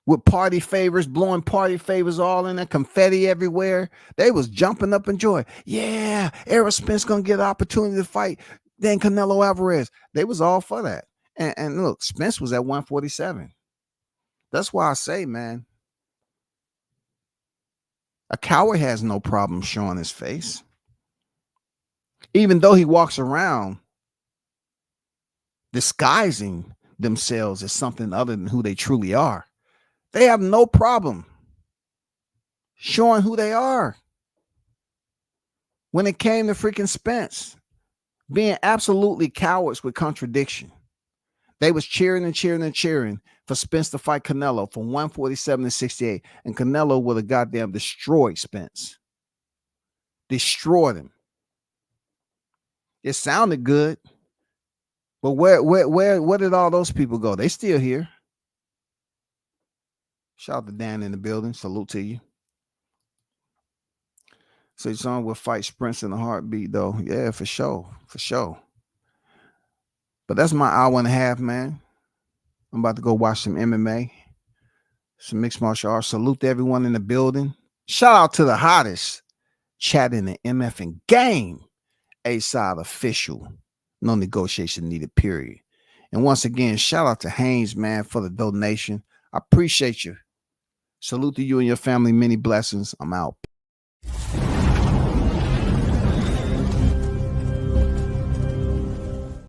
With party favors, blowing party favors all in there, confetti everywhere. They was jumping up in joy. Yeah, Errol Spence gonna get an opportunity to fight then Canelo Alvarez. They was all for that. And look, Spence was at 147. That's why I say, man, a coward has no problem showing his face. Even though he walks around disguising themselves as something other than who they truly are. They have no problem showing who they are. When it came to freaking Spence, being absolutely cowards with contradiction, they was cheering and cheering and cheering for Spence to fight Canelo from 147 to 68, and Canelo would have goddamn destroyed Spence. Destroyed him. It sounded good, but where did all those people go? They still here. Shout out to Dan in the building. Salute to you. So someone will fight sprints in a heartbeat, though. Yeah, for sure. For sure. But that's my hour and a half, man. I'm about to go watch some MMA, some mixed martial arts. Salute to everyone in the building. Shout out to the hottest chat in the MFing game. A-Side official. No negotiation needed, period. And once again, shout out to Haynes, man, for the donation. I appreciate you. Salute to you and your family. Many blessings. I'm out.